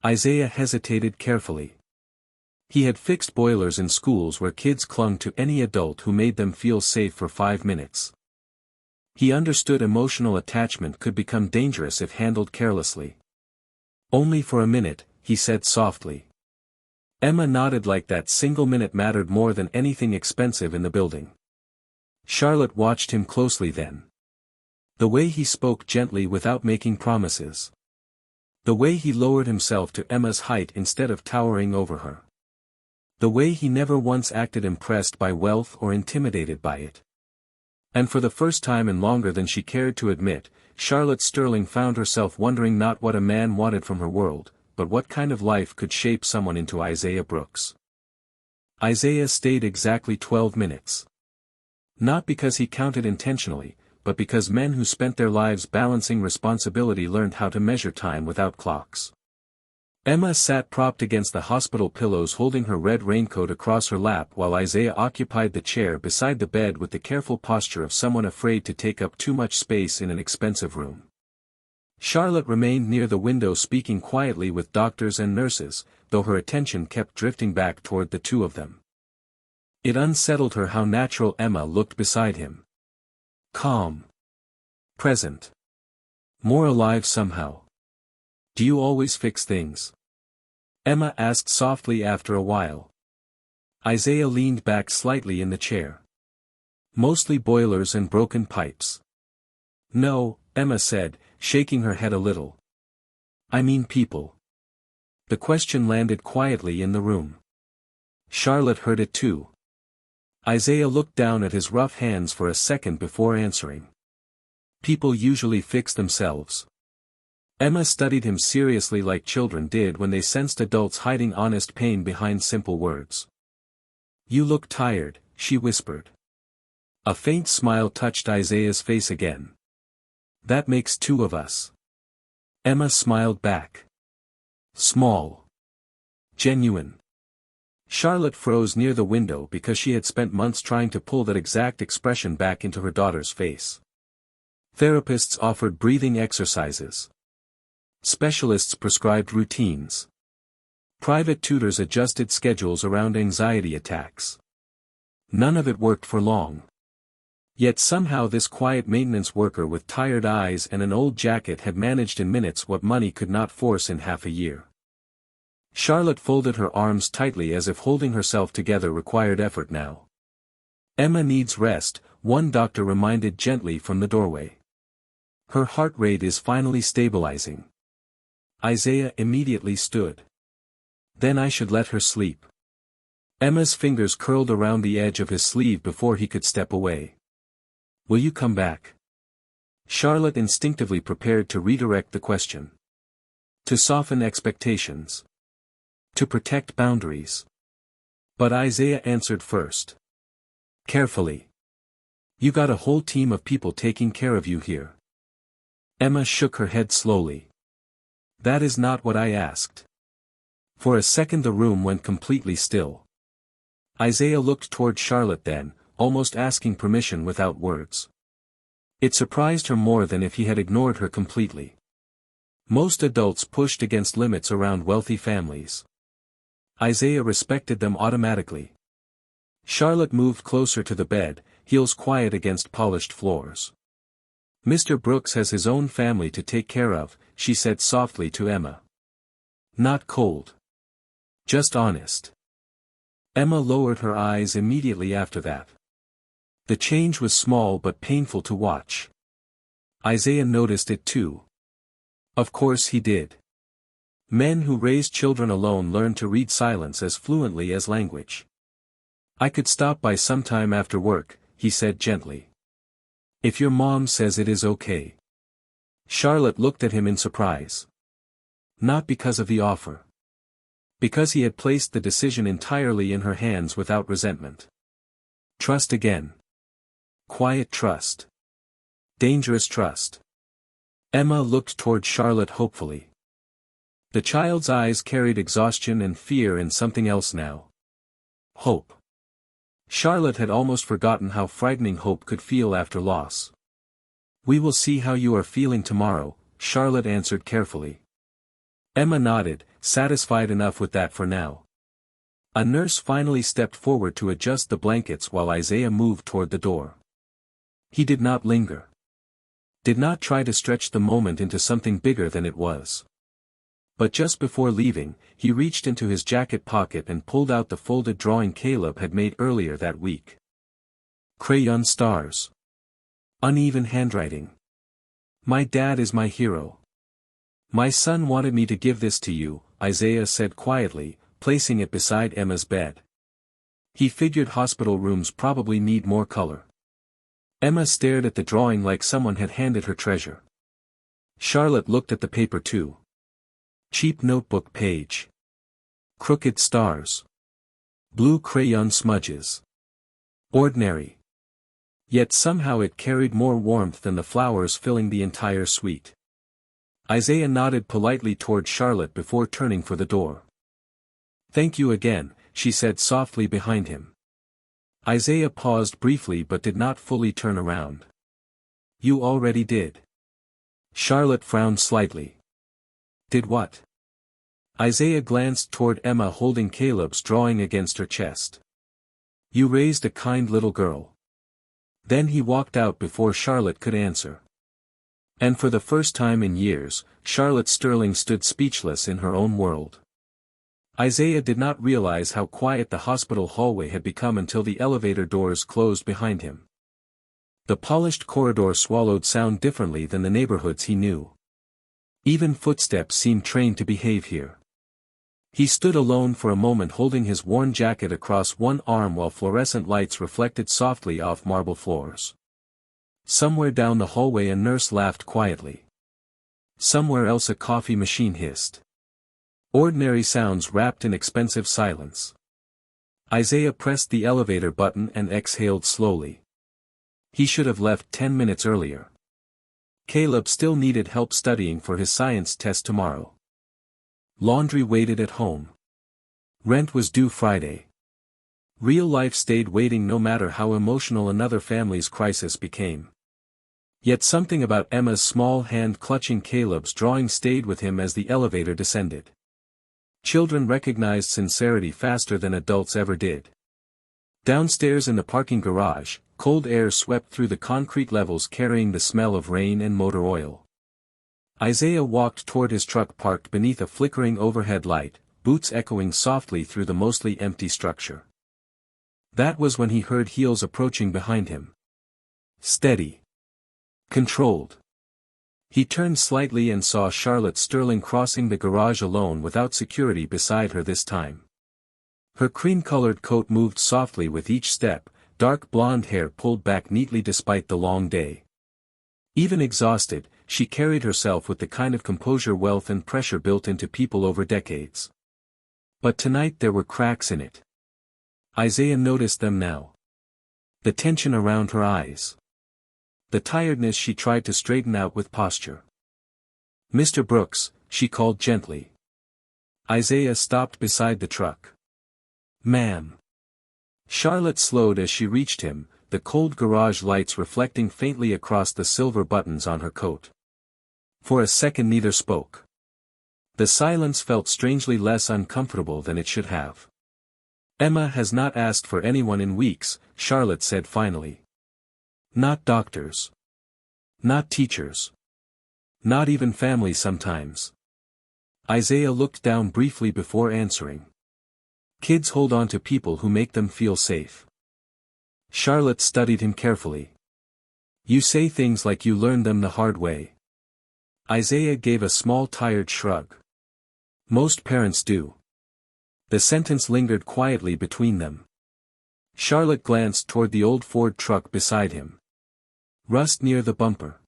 Isaiah hesitated carefully. He had fixed boilers in schools where kids clung to any adult who made them feel safe for 5 minutes. He understood emotional attachment could become dangerous if handled carelessly. "Only for a minute," he said softly. Emma nodded like that single minute mattered more than anything expensive in the building. Charlotte watched him closely then. The way he spoke gently without making promises. The way he lowered himself to Emma's height instead of towering over her. The way he never once acted impressed by wealth or intimidated by it. And for the first time in longer than she cared to admit, Charlotte Sterling found herself wondering not what a man wanted from her world, but what kind of life could shape someone into Isaiah Brooks. Isaiah stayed exactly 12 minutes. Not because he counted intentionally, but because men who spent their lives balancing responsibility learned how to measure time without clocks. Emma sat propped against the hospital pillows holding her red raincoat across her lap while Isaiah occupied the chair beside the bed with the careful posture of someone afraid to take up too much space in an expensive room. Charlotte remained near the window speaking quietly with doctors and nurses, though her attention kept drifting back toward the two of them. It unsettled her how natural Emma looked beside him. Calm. Present. More alive somehow. Do you always fix things? Emma asked softly after a while. Isaiah leaned back slightly in the chair. Mostly boilers and broken pipes. No, Emma said, shaking her head a little. I mean people. The question landed quietly in the room. Charlotte heard it too. Isaiah looked down at his rough hands for a second before answering. People usually fix themselves. Emma studied him seriously like children did when they sensed adults hiding honest pain behind simple words. You look tired, she whispered. A faint smile touched Isaiah's face again. That makes two of us. Emma smiled back. Small. Genuine. Charlotte froze near the window because she had spent months trying to pull that exact expression back into her daughter's face. Therapists offered breathing exercises. Specialists prescribed routines. Private tutors adjusted schedules around anxiety attacks. None of it worked for long. Yet somehow this quiet maintenance worker with tired eyes and an old jacket had managed in minutes what money could not force in half a year. Charlotte folded her arms tightly as if holding herself together required effort now. Emma needs rest, one doctor reminded gently from the doorway. Her heart rate is finally stabilizing. Isaiah immediately stood. Then I should let her sleep. Emma's fingers curled around the edge of his sleeve before he could step away. Will you come back? Charlotte instinctively prepared to redirect the question. To soften expectations. To protect boundaries. But Isaiah answered first. Carefully. You got a whole team of people taking care of you here. Emma shook her head slowly. That is not what I asked. For a second the room went completely still. Isaiah looked toward Charlotte then, almost asking permission without words. It surprised her more than if he had ignored her completely. Most adults pushed against limits around wealthy families. Isaiah respected them automatically. Charlotte moved closer to the bed, heels quiet against polished floors. Mr. Brooks has his own family to take care of, she said softly to Emma. Not cold. Just honest. Emma lowered her eyes immediately after that. The change was small but painful to watch. Isaiah noticed it too. Of course he did. Men who raise children alone learn to read silence as fluently as language. I could stop by sometime after work, he said gently. If your mom says it is okay. Charlotte looked at him in surprise. Not because of the offer. Because he had placed the decision entirely in her hands without resentment. Trust again. Quiet trust. Dangerous trust. Emma looked toward Charlotte hopefully. The child's eyes carried exhaustion and fear and something else now. Hope. Charlotte had almost forgotten how frightening hope could feel after loss. We will see how you are feeling tomorrow, Charlotte answered carefully. Emma nodded, satisfied enough with that for now. A nurse finally stepped forward to adjust the blankets while Isaiah moved toward the door. He did not linger. Did not try to stretch the moment into something bigger than it was. But just before leaving, he reached into his jacket pocket and pulled out the folded drawing Caleb had made earlier that week. Crayon stars. Uneven handwriting. My dad is my hero. My son wanted me to give this to you, Isaiah said quietly, placing it beside Emma's bed. He figured hospital rooms probably need more color. Emma stared at the drawing like someone had handed her treasure. Charlotte looked at the paper too. Cheap notebook page. Crooked stars. Blue crayon smudges. Ordinary. Yet somehow it carried more warmth than the flowers filling the entire suite. Isaiah nodded politely toward Charlotte before turning for the door. "Thank you again," she said softly behind him. Isaiah paused briefly but did not fully turn around. "You already did." Charlotte frowned slightly. "Did what?" Isaiah glanced toward Emma holding Caleb's drawing against her chest. "You raised a kind little girl." Then he walked out before Charlotte could answer. And for the first time in years, Charlotte Sterling stood speechless in her own world. Isaiah did not realize how quiet the hospital hallway had become until the elevator doors closed behind him. The polished corridor swallowed sound differently than the neighborhoods he knew. Even footsteps seemed trained to behave here. He stood alone for a moment holding his worn jacket across one arm while fluorescent lights reflected softly off marble floors. Somewhere down the hallway a nurse laughed quietly. Somewhere else a coffee machine hissed. Ordinary sounds wrapped in expensive silence. Isaiah pressed the elevator button and exhaled slowly. He should have left 10 minutes earlier. Caleb still needed help studying for his science test tomorrow. Laundry waited at home. Rent was due Friday. Real life stayed waiting no matter how emotional another family's crisis became. Yet something about Emma's small hand clutching Caleb's drawing stayed with him as the elevator descended. Children recognized sincerity faster than adults ever did. Downstairs in the parking garage, cold air swept through the concrete levels carrying the smell of rain and motor oil. Isaiah walked toward his truck parked beneath a flickering overhead light, boots echoing softly through the mostly empty structure. That was when he heard heels approaching behind him. Steady. Controlled. He turned slightly and saw Charlotte Sterling crossing the garage alone without security beside her this time. Her cream-colored coat moved softly with each step, dark blonde hair pulled back neatly despite the long day. Even exhausted, she carried herself with the kind of composure wealth and pressure built into people over decades. But tonight there were cracks in it. Isaiah noticed them now. The tension around her eyes. The tiredness she tried to straighten out with posture. "Mr. Brooks," she called gently. Isaiah stopped beside the truck. "Ma'am." Charlotte slowed as she reached him, the cold garage lights reflecting faintly across the silver buttons on her coat. For a second neither spoke. The silence felt strangely less uncomfortable than it should have. "Emma has not asked for anyone in weeks," Charlotte said finally. "Not doctors. Not teachers. Not even family sometimes." Isaiah looked down briefly before answering. "Kids hold on to people who make them feel safe." Charlotte studied him carefully. "You say things like you learned them the hard way." Isaiah gave a small tired shrug. "Most parents do." The sentence lingered quietly between them. Charlotte glanced toward the old Ford truck beside him. Rust near the bumper.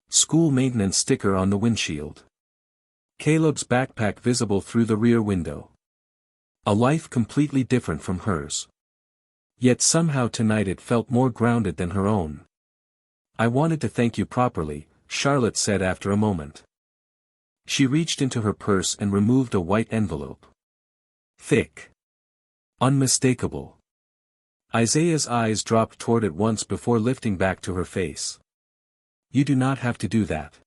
School maintenance sticker on the windshield. Caleb's backpack visible through the rear window. A life completely different from hers. Yet somehow tonight it felt more grounded than her own. "I wanted to thank you properly," Charlotte said after a moment. She reached into her purse and removed a white envelope. Thick. Unmistakable. Isaiah's eyes dropped toward it once before lifting back to her face. "You do not have to do that."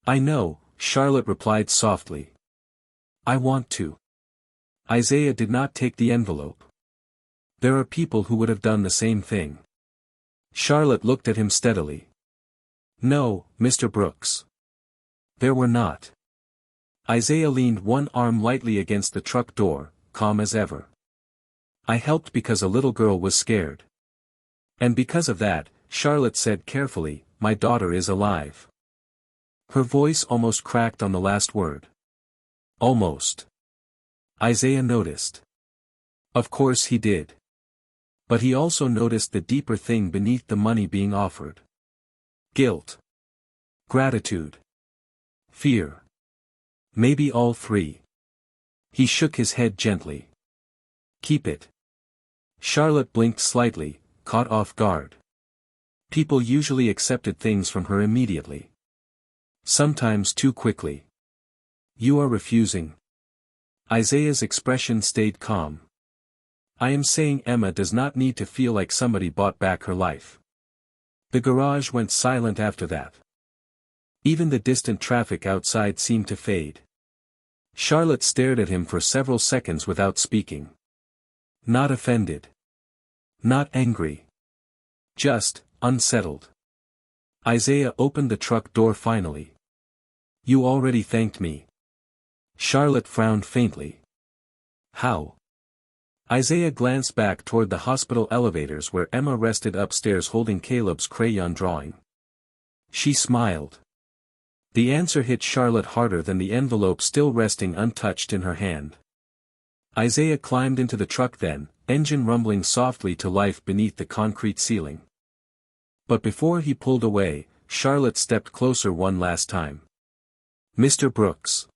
"I know," Charlotte replied softly. "I want to." Isaiah did not take the envelope. "There are people who would have done the same thing." Charlotte looked at him steadily. "No, Mr. Brooks. There were not." Isaiah leaned one arm lightly against the truck door, calm as ever. "I helped because a little girl was scared. And because of that," Charlotte said carefully, "my daughter is alive." Her voice almost cracked on the last word. Almost. Isaiah noticed. Of course he did. But he also noticed the deeper thing beneath the money being offered. Guilt. Gratitude. Fear. Maybe all three. He shook his head gently. "Keep it." Charlotte blinked slightly, caught off guard. People usually accepted things from her immediately. Sometimes too quickly. You are refusing. Isaiah's expression stayed calm. I am saying Emma does not need to feel like somebody bought back her life. The garage went silent after that. Even the distant traffic outside seemed to fade. Charlotte stared at him for several seconds without speaking. Not offended. Not angry. Just, unsettled. Isaiah opened the truck door finally. You already thanked me. Charlotte frowned faintly. How? Isaiah glanced back toward the hospital elevators where Emma rested upstairs holding Caleb's crayon drawing. She smiled. The answer hit Charlotte harder than the envelope still resting untouched in her hand. Isaiah climbed into the truck then, engine rumbling softly to life beneath the concrete ceiling. But before he pulled away, Charlotte stepped closer one last time. Mr. Brooks.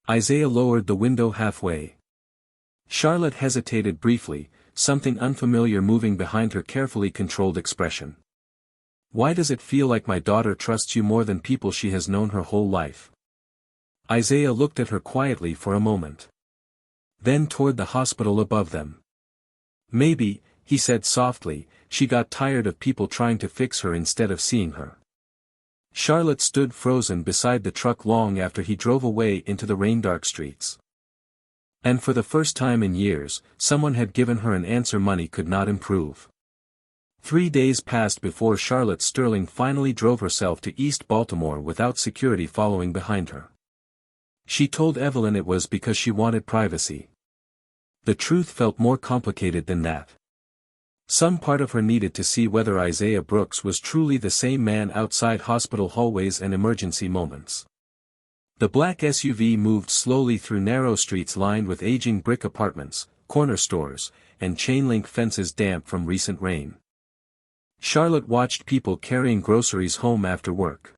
Isaiah lowered the window halfway. Charlotte hesitated briefly, something unfamiliar moving behind her carefully controlled expression. Why does it feel like my daughter trusts you more than people she has known her whole life? Isaiah looked at her quietly for a moment. Then toward the hospital above them. Maybe, he said softly, she got tired of people trying to fix her instead of seeing her. Charlotte stood frozen beside the truck long after he drove away into the rain-dark streets. And for the first time in years, someone had given her an answer money could not improve. 3 days passed before Charlotte Sterling finally drove herself to East Baltimore without security following behind her. She told Evelyn it was because she wanted privacy. The truth felt more complicated than that. Some part of her needed to see whether Isaiah Brooks was truly the same man outside hospital hallways and emergency moments. The black SUV moved slowly through narrow streets lined with aging brick apartments, corner stores, and chain-link fences damp from recent rain. Charlotte watched people carrying groceries home after work.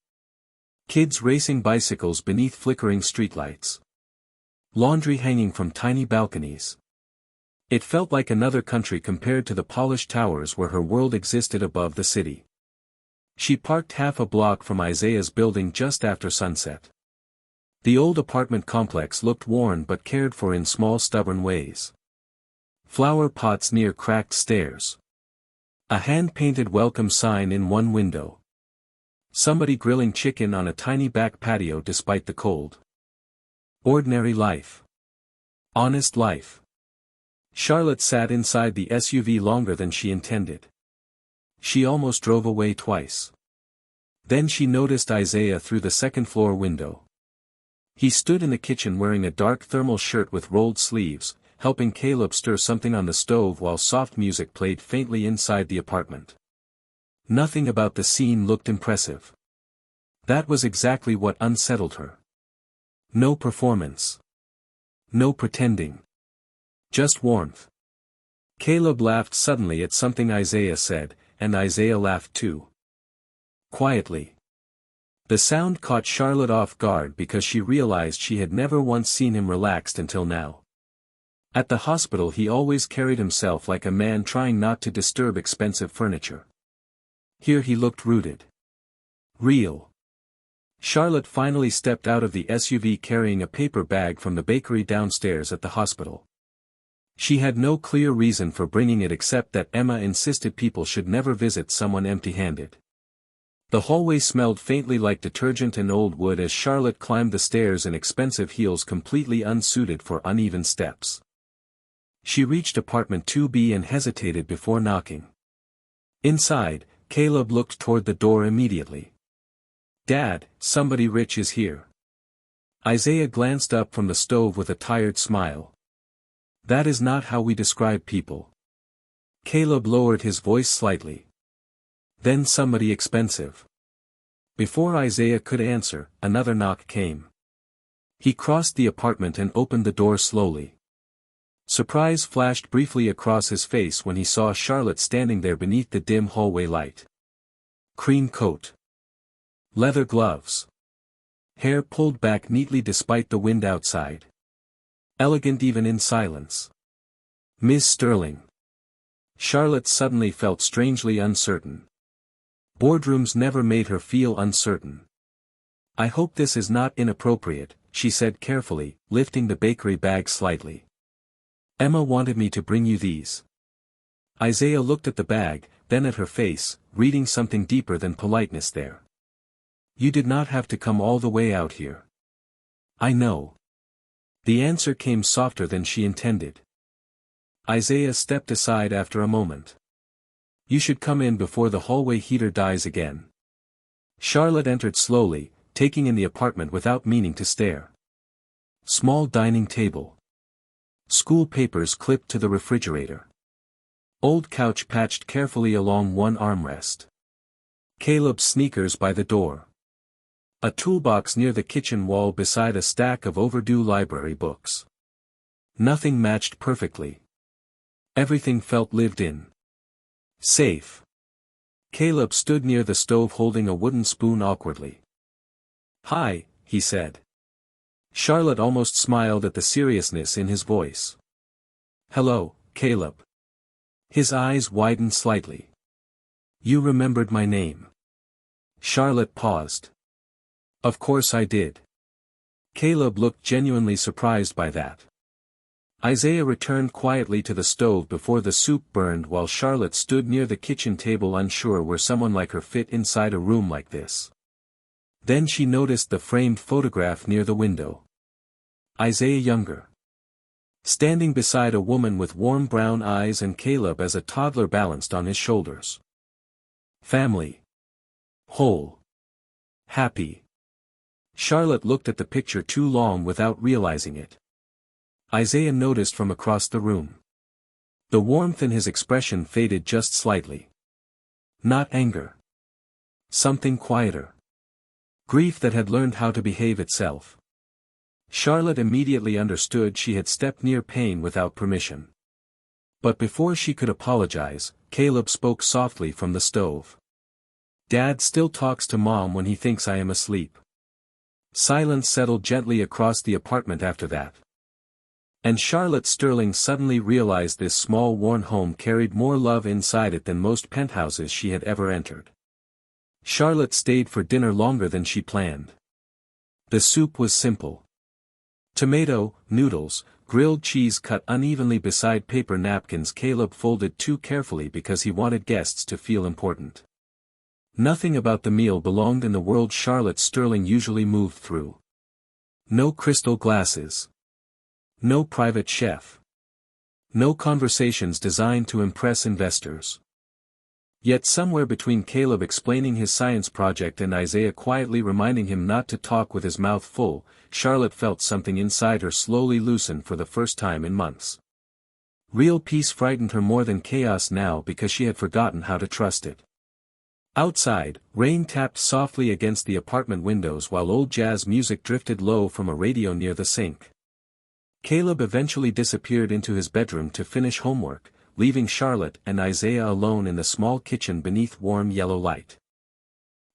Kids racing bicycles beneath flickering streetlights. Laundry hanging from tiny balconies. It felt like another country compared to the polished towers where her world existed above the city. She parked half a block from Isaiah's building just after sunset. The old apartment complex looked worn but cared for in small stubborn ways. Flower pots near cracked stairs. A hand-painted welcome sign in one window. Somebody grilling chicken on a tiny back patio despite the cold. Ordinary life. Honest life. Charlotte sat inside the SUV longer than she intended. She almost drove away twice. Then she noticed Isaiah through the second-floor window. He stood in the kitchen wearing a dark thermal shirt with rolled sleeves, helping Caleb stir something on the stove while soft music played faintly inside the apartment. Nothing about the scene looked impressive. That was exactly what unsettled her. No performance. No pretending. Just warmth. Caleb laughed suddenly at something Isaiah said, and Isaiah laughed too. Quietly. The sound caught Charlotte off guard because she realized she had never once seen him relaxed until now. At the hospital he always carried himself like a man trying not to disturb expensive furniture. Here he looked rooted. Real. Charlotte finally stepped out of the SUV carrying a paper bag from the bakery downstairs at the hospital. She had no clear reason for bringing it except that Emma insisted people should never visit someone empty-handed. The hallway smelled faintly like detergent and old wood as Charlotte climbed the stairs in expensive heels completely unsuited for uneven steps. She reached apartment 2B and hesitated before knocking. Inside, Caleb looked toward the door immediately. "Dad, somebody rich is here." Isaiah glanced up from the stove with a tired smile. "That is not how we describe people." Caleb lowered his voice slightly. "Then somebody expensive." Before Isaiah could answer, another knock came. He crossed the apartment and opened the door slowly. Surprise flashed briefly across his face when he saw Charlotte standing there beneath the dim hallway light. Cream coat. Leather gloves. Hair pulled back neatly despite the wind outside. Elegant even in silence. Miss Sterling. Charlotte suddenly felt strangely uncertain. Boardrooms never made her feel uncertain. I hope this is not inappropriate, she said carefully, lifting the bakery bag slightly. Emma wanted me to bring you these. Isaiah looked at the bag, then at her face, reading something deeper than politeness there. You did not have to come all the way out here. I know. The answer came softer than she intended. Isaiah stepped aside after a moment. You should come in before the hallway heater dies again. Charlotte entered slowly, taking in the apartment without meaning to stare. Small dining table. School papers clipped to the refrigerator. Old couch patched carefully along one armrest. Caleb's sneakers by the door. A toolbox near the kitchen wall beside a stack of overdue library books. Nothing matched perfectly. Everything felt lived in. Safe. Caleb stood near the stove holding a wooden spoon awkwardly. Hi, he said. Charlotte almost smiled at the seriousness in his voice. Hello, Caleb. His eyes widened slightly. You remembered my name. Charlotte paused. Of course I did. Caleb looked genuinely surprised by that. Isaiah returned quietly to the stove before the soup burned while Charlotte stood near the kitchen table unsure where someone like her fit inside a room like this. Then she noticed the framed photograph near the window. Isaiah younger. Standing beside a woman with warm brown eyes and Caleb as a toddler balanced on his shoulders. Family. Whole. Happy. Charlotte looked at the picture too long without realizing it. Isaiah noticed from across the room. The warmth in his expression faded just slightly. Not anger. Something quieter. Grief that had learned how to behave itself. Charlotte immediately understood she had stepped near pain without permission. But before she could apologize, Caleb spoke softly from the stove. Dad still talks to Mom when he thinks I am asleep. Silence settled gently across the apartment after that. And Charlotte Sterling suddenly realized this small worn home carried more love inside it than most penthouses she had ever entered. Charlotte stayed for dinner longer than she planned. The soup was simple. Tomato, noodles, grilled cheese cut unevenly beside paper napkins Caleb folded too carefully because he wanted guests to feel important. Nothing about the meal belonged in the world Charlotte Sterling usually moved through. No crystal glasses. No private chef. No conversations designed to impress investors. Yet somewhere between Caleb explaining his science project and Isaiah quietly reminding him not to talk with his mouth full, Charlotte felt something inside her slowly loosen for the first time in months. Real peace frightened her more than chaos now because she had forgotten how to trust it. Outside, rain tapped softly against the apartment windows while old jazz music drifted low from a radio near the sink. Caleb eventually disappeared into his bedroom to finish homework, leaving Charlotte and Isaiah alone in the small kitchen beneath warm yellow light.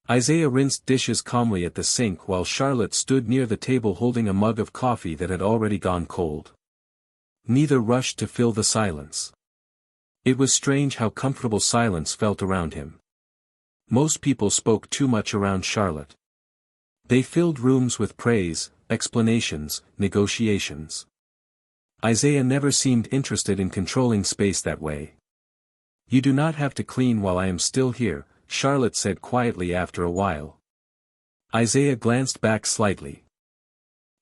Isaiah rinsed dishes calmly at the sink while Charlotte stood near the table holding a mug of coffee that had already gone cold. Neither rushed to fill the silence. It was strange how comfortable silence felt around him. Most people spoke too much around Charlotte. They filled rooms with praise, explanations, negotiations. Isaiah never seemed interested in controlling space that way. You do not have to clean while I am still here, Charlotte said quietly after a while. Isaiah glanced back slightly.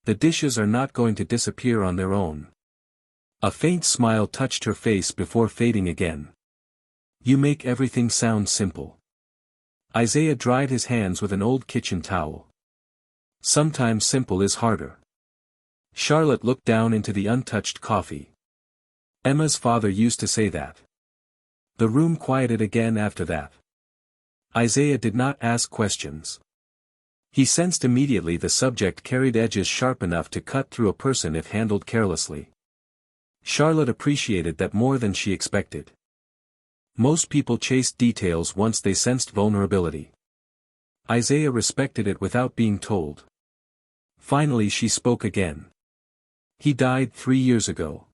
The dishes are not going to disappear on their own. A faint smile touched her face before fading again. You make everything sound simple. Isaiah dried his hands with an old kitchen towel. Sometimes simple is harder. Charlotte looked down into the untouched coffee. Emma's father used to say that. The room quieted again after that. Isaiah did not ask questions. He sensed immediately the subject carried edges sharp enough to cut through a person if handled carelessly. Charlotte appreciated that more than she expected. Most people chased details once they sensed vulnerability. Isaiah respected it without being told. Finally she spoke again. He died 3 years ago.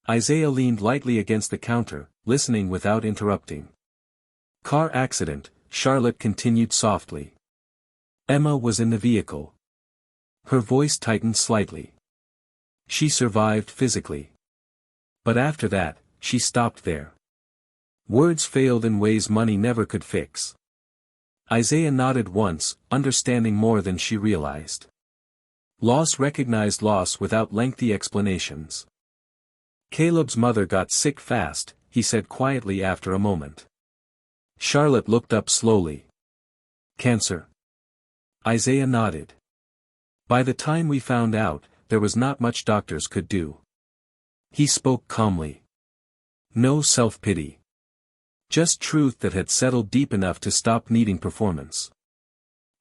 Isaiah leaned lightly against the counter, listening without interrupting. Car accident, Charlotte continued softly. Emma was in the vehicle. Her voice tightened slightly. She survived physically. But after that, she stopped there. Words failed in ways money never could fix. Isaiah nodded once, understanding more than she realized. Loss recognized loss without lengthy explanations. Caleb's mother got sick fast, he said quietly after a moment. Charlotte looked up slowly. Cancer. Isaiah nodded. By the time we found out, there was not much doctors could do. He spoke calmly. No self-pity. Just truth that had settled deep enough to stop needing performance.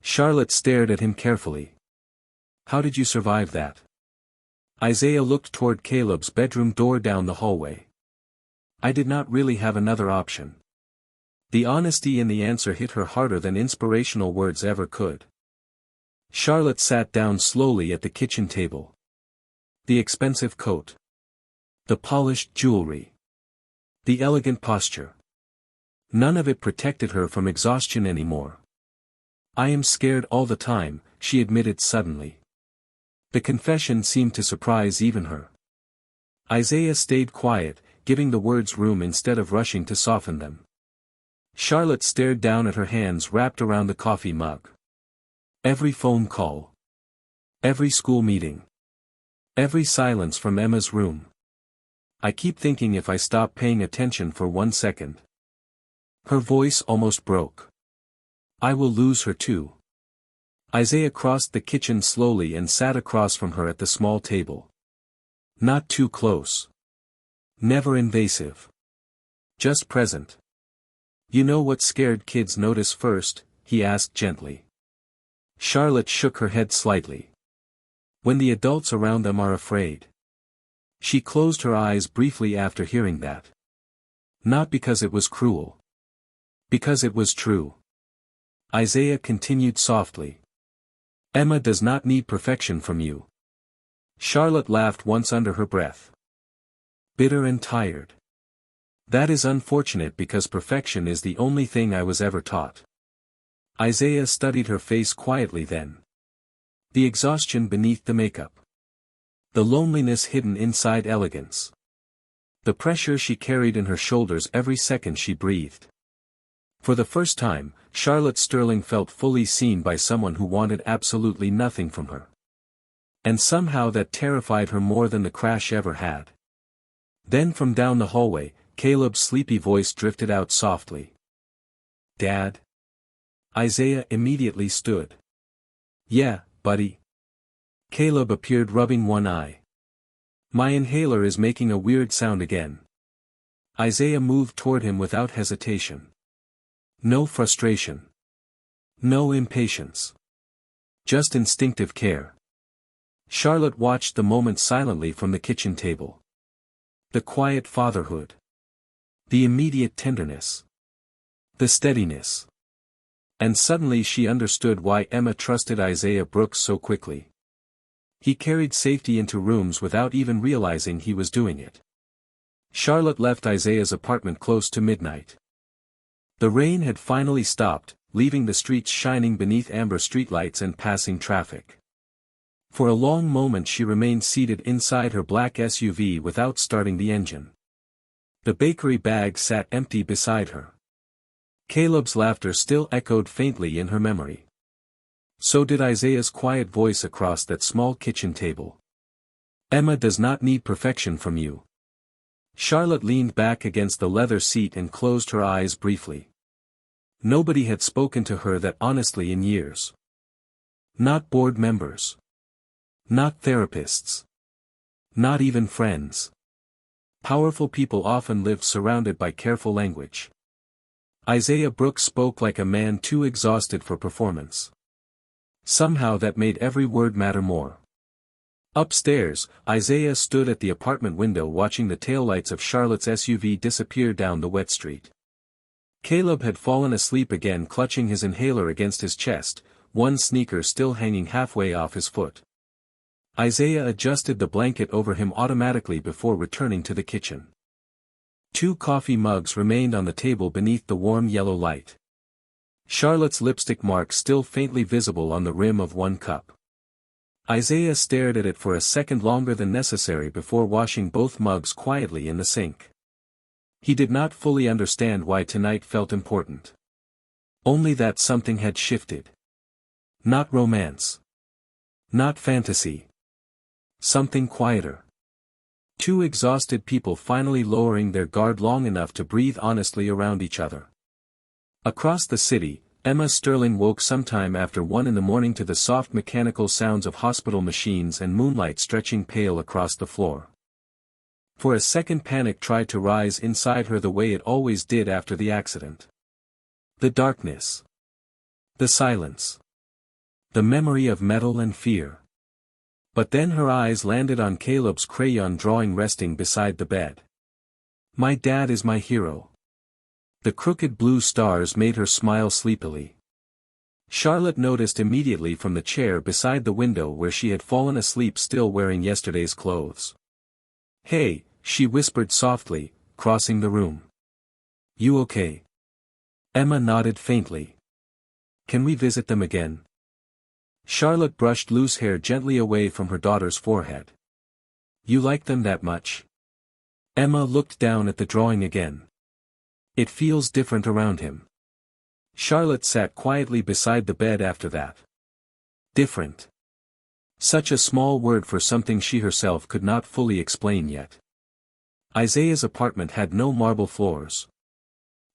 Charlotte stared at him carefully. How did you survive that? Isaiah looked toward Caleb's bedroom door down the hallway. I did not really have another option. The honesty in the answer hit her harder than inspirational words ever could. Charlotte sat down slowly at the kitchen table. The expensive coat. The polished jewelry. The elegant posture. None of it protected her from exhaustion anymore. I am scared all the time, she admitted suddenly. The confession seemed to surprise even her. Isaiah stayed quiet, giving the words room instead of rushing to soften them. Charlotte stared down at her hands wrapped around the coffee mug. Every phone call. Every school meeting. Every silence from Emma's room. I keep thinking if I stop paying attention for 1 second. Her voice almost broke. I will lose her too. Isaiah crossed the kitchen slowly and sat across from her at the small table. Not too close. Never invasive. Just present. You know what scared kids notice first? He asked gently. Charlotte shook her head slightly. When the adults around them are afraid. She closed her eyes briefly after hearing that. Not because it was cruel. Because it was true. Isaiah continued softly. Emma does not need perfection from you. Charlotte laughed once under her breath. Bitter and tired. That is unfortunate because perfection is the only thing I was ever taught. Isaiah studied her face quietly then. The exhaustion beneath the makeup. The loneliness hidden inside elegance. The pressure she carried in her shoulders every second she breathed. For the first time, Charlotte Sterling felt fully seen by someone who wanted absolutely nothing from her. And somehow that terrified her more than the crash ever had. Then from down the hallway, Caleb's sleepy voice drifted out softly. Dad? Isaiah immediately stood. Yeah, buddy. Caleb appeared rubbing one eye. My inhaler is making a weird sound again. Isaiah moved toward him without hesitation. No frustration. No impatience. Just instinctive care. Charlotte watched the moment silently from the kitchen table. The quiet fatherhood. The immediate tenderness. The steadiness. And suddenly she understood why Emma trusted Isaiah Brooks so quickly. He carried safety into rooms without even realizing he was doing it. Charlotte left Isaiah's apartment close to midnight. The rain had finally stopped, leaving the streets shining beneath amber streetlights and passing traffic. For a long moment she remained seated inside her black SUV without starting the engine. The bakery bag sat empty beside her. Caleb's laughter still echoed faintly in her memory. So did Isaiah's quiet voice across that small kitchen table. Emma does not need perfection from you. Charlotte leaned back against the leather seat and closed her eyes briefly. Nobody had spoken to her that honestly in years. Not board members. Not therapists. Not even friends. Powerful people often live surrounded by careful language. Isaiah Brooks spoke like a man too exhausted for performance. Somehow that made every word matter more. Upstairs, Isaiah stood at the apartment window watching the taillights of Charlotte's SUV disappear down the wet street. Caleb had fallen asleep again, clutching his inhaler against his chest, one sneaker still hanging halfway off his foot. Isaiah adjusted the blanket over him automatically before returning to the kitchen. 2 coffee mugs remained on the table beneath the warm yellow light. Charlotte's lipstick mark still faintly visible on the rim of one cup. Isaiah stared at it for a second longer than necessary before washing both mugs quietly in the sink. He did not fully understand why tonight felt important. Only that something had shifted. Not romance. Not fantasy. Something quieter. Two exhausted people finally lowering their guard long enough to breathe honestly around each other. Across the city, Emma Sterling woke sometime after 1 in the morning to the soft mechanical sounds of hospital machines and moonlight stretching pale across the floor. For a second panic tried to rise inside her the way it always did after the accident. The darkness. The silence. The memory of metal and fear. But then her eyes landed on Caleb's crayon drawing resting beside the bed. My dad is my hero. The crooked blue stars made her smile sleepily. Charlotte noticed immediately from the chair beside the window where she had fallen asleep still wearing yesterday's clothes. Hey, she whispered softly, crossing the room. You okay? Emma nodded faintly. Can we visit them again? Charlotte brushed loose hair gently away from her daughter's forehead. You like them that much? Emma looked down at the drawing again. It feels different around him. Charlotte sat quietly beside the bed after that. Different. Such a small word for something she herself could not fully explain yet. Isaiah's apartment had no marble floors.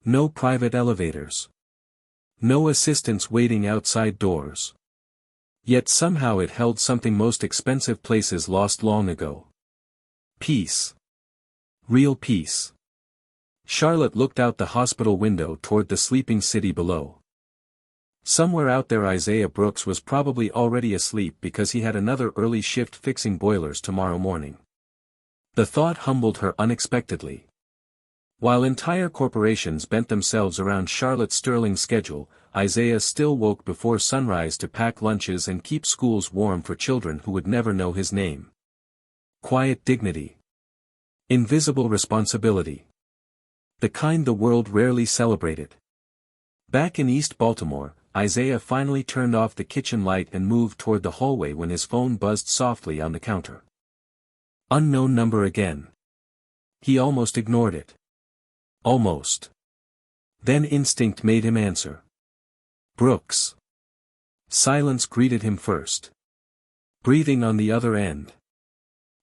No private elevators. No assistants waiting outside doors. Yet somehow it held something most expensive places lost long ago. Peace. Real peace. Charlotte looked out the hospital window toward the sleeping city below. Somewhere out there Isaiah Brooks was probably already asleep because he had another early shift fixing boilers tomorrow morning. The thought humbled her unexpectedly. While entire corporations bent themselves around Charlotte Sterling's schedule, Isaiah still woke before sunrise to pack lunches and keep schools warm for children who would never know his name. Quiet dignity. Invisible responsibility. The kind the world rarely celebrated. Back in East Baltimore, Isaiah finally turned off the kitchen light and moved toward the hallway when his phone buzzed softly on the counter. Unknown number again. He almost ignored it. Almost. Then instinct made him answer. Brooks. Silence greeted him first. Breathing on the other end.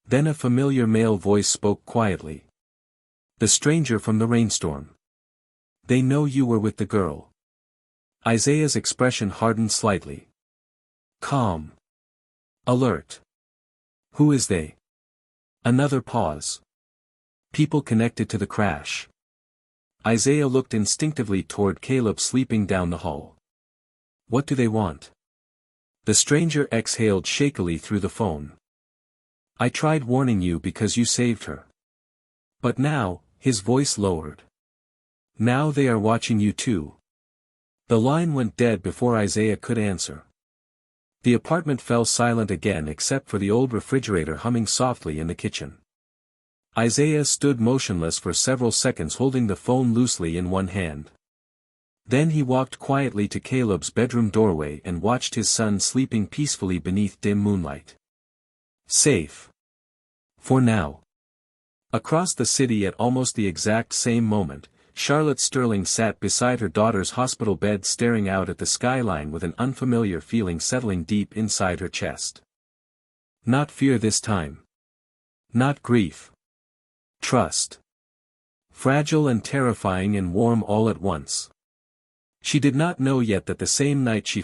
Then a familiar male voice spoke quietly. The stranger from the rainstorm. They know you were with the girl. Isaiah's expression hardened slightly. Calm. Alert. Who is they? Another pause. People connected to the crash. Isaiah looked instinctively toward Caleb sleeping down the hall. What do they want? The stranger exhaled shakily through the phone. I tried warning you because you saved her. But now, his voice lowered. Now they are watching you too. The line went dead before Isaiah could answer. The apartment fell silent again except for the old refrigerator humming softly in the kitchen. Isaiah stood motionless for several seconds holding the phone loosely in one hand. Then he walked quietly to Caleb's bedroom doorway and watched his son sleeping peacefully beneath dim moonlight. Safe. For now. Across the city at almost the exact same moment, Charlotte Sterling sat beside her daughter's hospital bed staring out at the skyline with an unfamiliar feeling settling deep inside her chest. Not fear this time. Not grief. Trust. Fragile and terrifying and warm all at once. She did not know yet that the same night she